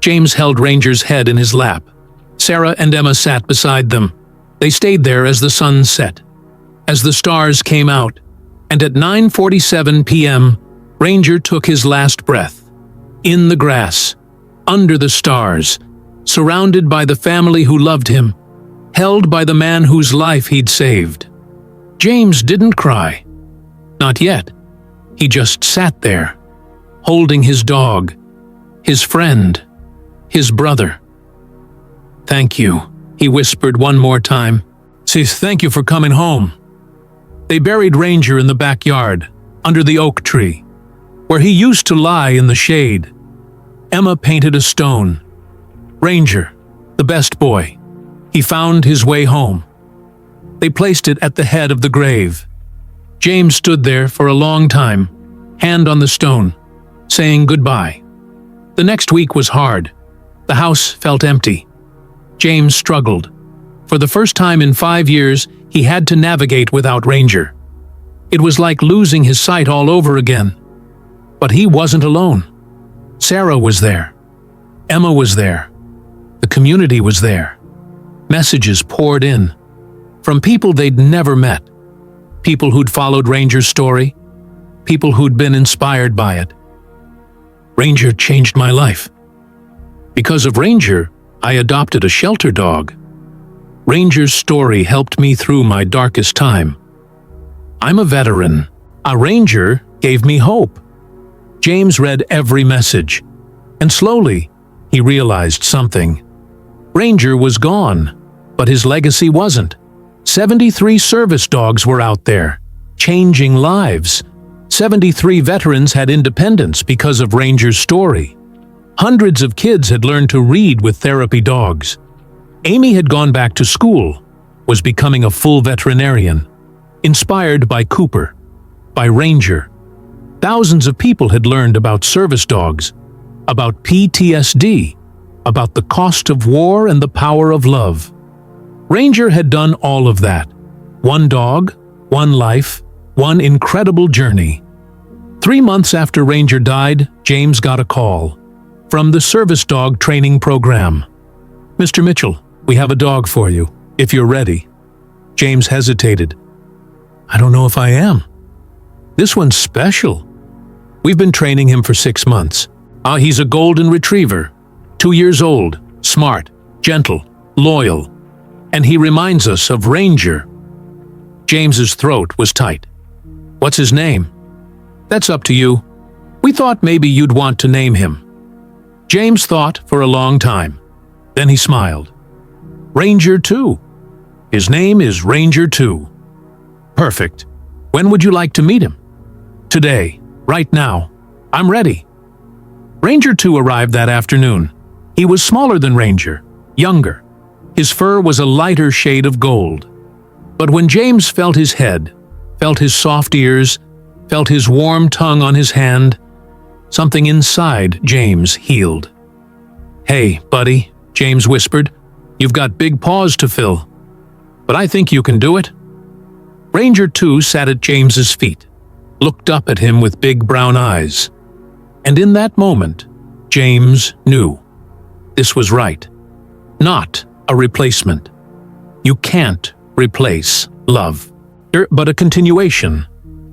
James held Ranger's head in his lap. Sarah and Emma sat beside them. They stayed there as the sun set, as the stars came out, and at 9:47 p.m., Ranger took his last breath. In the grass, under the stars, surrounded by the family who loved him, held by the man whose life he'd saved. James didn't cry. Not yet. He just sat there, holding his dog, his friend, his brother. "Thank you," he whispered one more time. "Says thank you for coming home." They buried Ranger in the backyard, under the oak tree, where he used to lie in the shade. Emma painted a stone. Ranger, the best boy. He found his way home. They placed it at the head of the grave. James stood there for a long time, hand on the stone, saying goodbye. The next week was hard. The house felt empty. James struggled. For the first time in 5 years, he had to navigate without Ranger. It was like losing his sight all over again. But he wasn't alone. Sarah was there. Emma was there. The community was there. Messages poured in. From people they'd never met. People who'd followed Ranger's story. People who'd been inspired by it. Ranger changed my life. Because of Ranger, I adopted a shelter dog. Ranger's story helped me through my darkest time. I'm a veteran. A Ranger gave me hope. James read every message, and slowly, he realized something. Ranger was gone, but his legacy wasn't. 73 service dogs were out there, changing lives. 73 veterans had independence because of Ranger's story. Hundreds of kids had learned to read with therapy dogs. Amy had gone back to school, was becoming a full veterinarian, inspired by Cooper, by Ranger. Thousands of people had learned about service dogs, about PTSD, about the cost of war and the power of love. Ranger had done all of that. One dog, one life, one incredible journey. 3 months after Ranger died, James got a call from the service dog training program. "Mr. Mitchell, we have a dog for you, if you're ready." James hesitated. "I don't know if I am. This one's special. We've been training him for 6 months. He's a golden retriever, 2 years old, smart, gentle, loyal, and he reminds us of Ranger." James's throat was tight. "What's his name?" "That's up to you. We thought maybe you'd want to name him." James thought for a long time. Then he smiled. "Ranger 2. His name is Ranger 2. "Perfect. When would you like to meet him?" "Today. Right now. I'm ready." Ranger 2 arrived that afternoon. He was smaller than Ranger, younger. His fur was a lighter shade of gold. But when James felt his head, felt his soft ears, felt his warm tongue on his hand, something inside James healed. "Hey, buddy," James whispered, "you've got big paws to fill. But I think you can do it." Ranger 2 sat at James's feet, looked up at him with big brown eyes. And in that moment, James knew. This was right. Not a replacement. You can't replace love. But a continuation,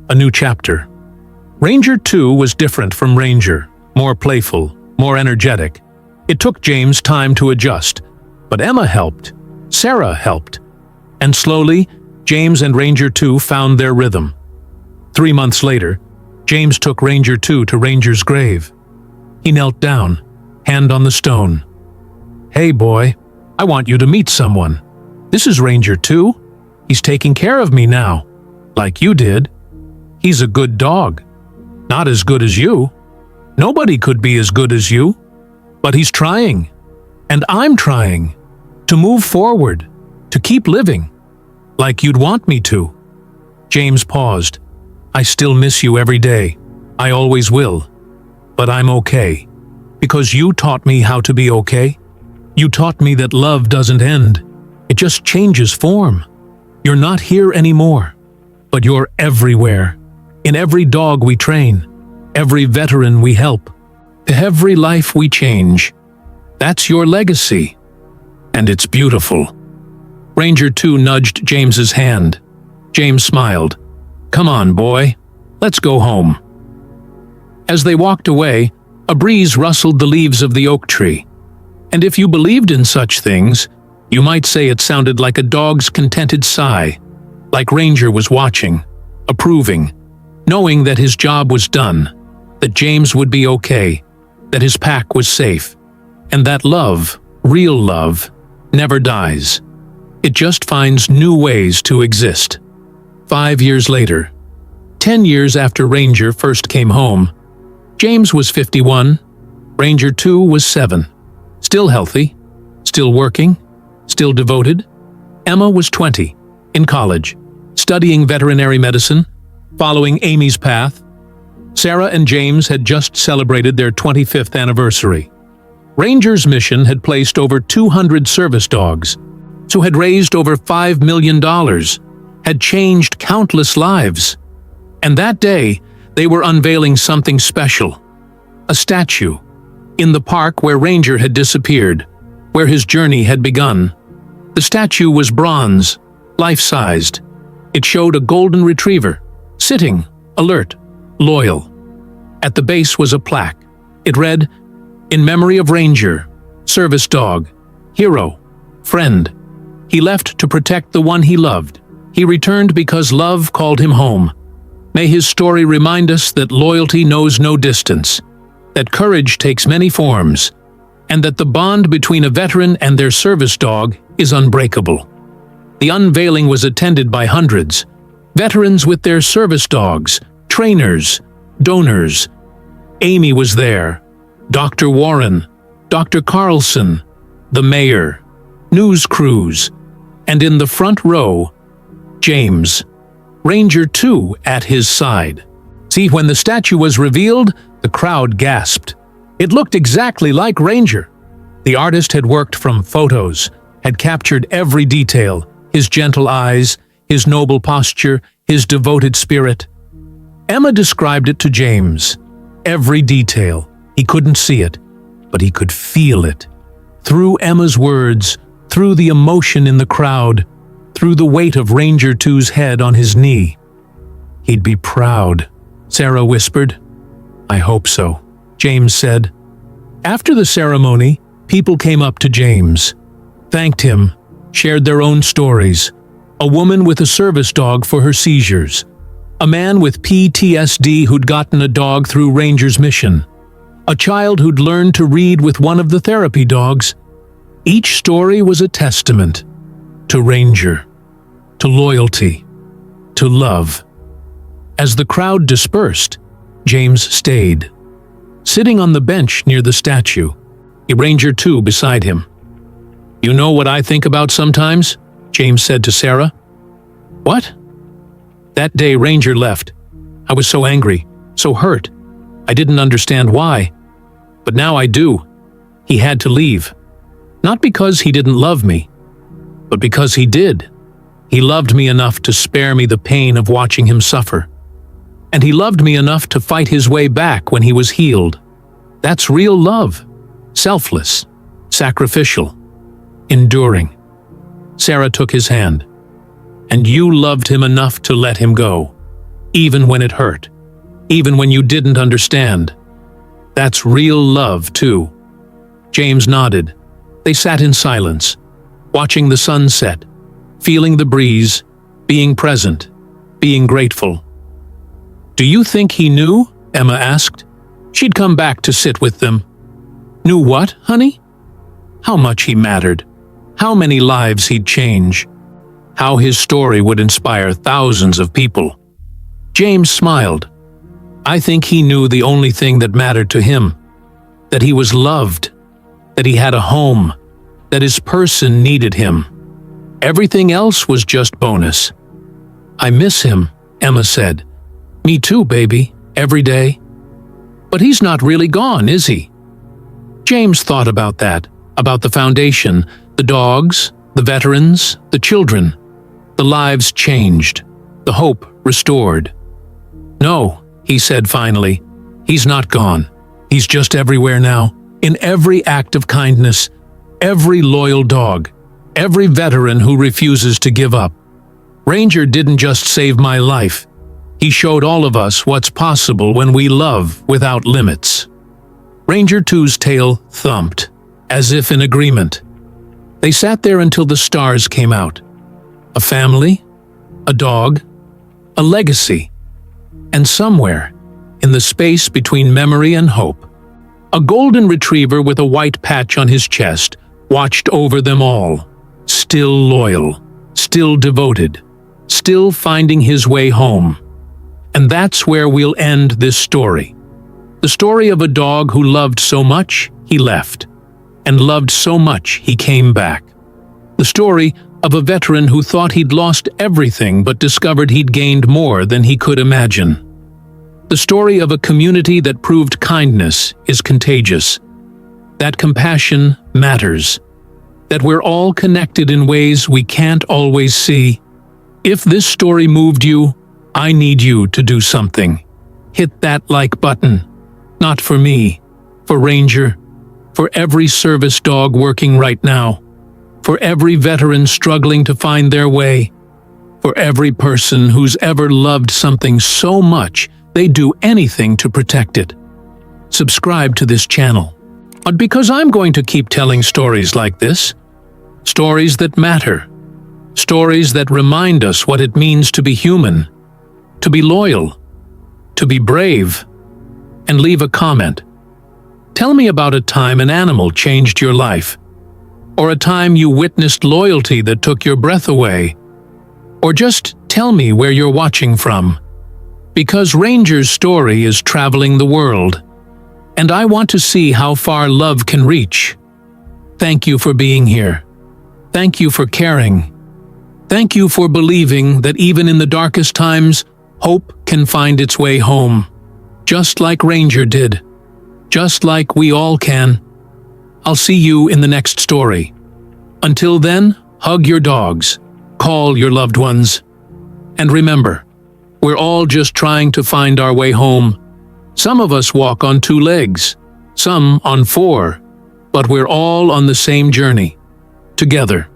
a new chapter. Ranger 2 was different from Ranger, more playful, more energetic. It took James time to adjust, but Emma helped, Sarah helped, and slowly, James and Ranger 2 found their rhythm. 3 months later, James took Ranger 2 to Ranger's grave. He knelt down, hand on the stone. "Hey, boy, I want you to meet someone. This is Ranger 2. He's taking care of me now, like you did. He's a good dog. Not as good as you. Nobody could be as good as you. But he's trying. And I'm trying. To move forward. To keep living. Like you'd want me to." James paused. "I still miss you every day. I always will. But I'm okay. Because you taught me how to be okay. You taught me that love doesn't end. It just changes form. You're not here anymore. But you're everywhere. In every dog we train. Every veteran we help. To every life we change. That's your legacy. And it's beautiful." Ranger 2 nudged James's hand. James smiled. "Come on, boy. Let's go home." As they walked away, a breeze rustled the leaves of the oak tree. And if you believed in such things, you might say it sounded like a dog's contented sigh, like Ranger was watching, approving, knowing that his job was done, that James would be okay, that his pack was safe, and that love, real love, never dies. It just finds new ways to exist. 5 years later, 10 years after Ranger first came home, James was 51, Ranger 2 was 7. Still healthy, still working, still devoted. Emma was 20, in college, studying veterinary medicine, following Amy's path. Sarah and James had just celebrated their 25th anniversary. Ranger's mission had placed over 200 service dogs, so had raised over $5 million, had changed countless lives. And that day, they were unveiling something special. A statue. In the park where Ranger had disappeared, where his journey had begun. The statue was bronze, life-sized. It showed a golden retriever, sitting, alert, loyal. At the base was a plaque. It read, "In memory of Ranger, service dog, hero, friend. He left to protect the one he loved. He returned because love called him home. May his story remind us that loyalty knows no distance, that courage takes many forms, and that the bond between a veteran and their service dog is unbreakable." The unveiling was attended by hundreds, veterans with their service dogs, trainers, donors. Amy was there, Dr. Warren, Dr. Carlson, the mayor, news crews, and in the front row, James, Ranger 2 at his side. See, when the statue was revealed, the crowd gasped. It looked exactly like Ranger. The artist had worked from photos, had captured every detail, his gentle eyes, his noble posture, his devoted spirit. Emma described it to James. Every detail. He couldn't see it, but he could feel it. Through Emma's words, through the emotion in the crowd, through the weight of Ranger 2's head on his knee. He'd be proud, Sarah whispered. I hope so, James said. After the ceremony, people came up to James, thanked him, shared their own stories. A woman with a service dog for her seizures. A man with PTSD who'd gotten a dog through Ranger's mission. A child who'd learned to read with one of the therapy dogs. Each story was a testament to Ranger, to loyalty, to love. As the crowd dispersed, James stayed, sitting on the bench near the statue, Ranger 2 beside him. You know what I think about sometimes? James said to Sarah. What? That day Ranger left. I was so angry, so hurt. I didn't understand why. But now I do. He had to leave. Not because he didn't love me, but because he did. He loved me enough to spare me the pain of watching him suffer. And he loved me enough to fight his way back when he was healed. That's real love. Selfless, sacrificial, enduring. Sarah took his hand. And you loved him enough to let him go, even when it hurt, even when you didn't understand. That's real love, too. James nodded. They sat in silence, watching the sun set, feeling the breeze, being present, being grateful. Do you think he knew? Emma asked. She'd come back to sit with them. Knew what, honey? How much he mattered, how many lives he'd change, how his story would inspire thousands of people. James smiled. I think he knew the only thing that mattered to him, that he was loved, that he had a home, that his person needed him. Everything else was just bonus. I miss him, Emma said. Me too, baby, every day. But he's not really gone, is he? James thought about that, about the foundation, the dogs, the veterans, the children. The lives changed, the hope restored. No, he said finally, he's not gone. He's just everywhere now, in every act of kindness, every loyal dog, every veteran who refuses to give up. Ranger didn't just save my life. He showed all of us what's possible when we love without limits. Ranger 2's tail thumped, as if in agreement. They sat there until the stars came out. A family, a dog, a legacy, and somewhere, in the space between memory and hope, a golden retriever with a white patch on his chest watched over them all, still loyal, still devoted, still finding his way home. And that's where we'll end this story. The story of a dog who loved so much, he left, and loved so much, he came back. The story of a veteran who thought he'd lost everything but discovered he'd gained more than he could imagine. The story of a community that proved kindness is contagious, that compassion matters, that we're all connected in ways we can't always see. If this story moved you, I need you to do something. Hit that like button. Not for me, for Ranger, for every service dog working right now, for every veteran struggling to find their way, for every person who's ever loved something so much they'd do anything to protect it. Subscribe to this channel. But because I'm going to keep telling stories like this, stories that matter, stories that remind us what it means to be human, to be loyal, to be brave, and leave a comment. Tell me about a time an animal changed your life, or a time you witnessed loyalty that took your breath away, or just tell me where you're watching from. Because Ranger's story is traveling the world, and I want to see how far love can reach. Thank you for being here. Thank you for caring. Thank you for believing that even in the darkest times, hope can find its way home. Just like Ranger did. Just like we all can. I'll see you in the next story. Until then, hug your dogs, call your loved ones, and remember, we're all just trying to find our way home. Some of us walk on 2 legs, some on 4, but we're all on the same journey, together.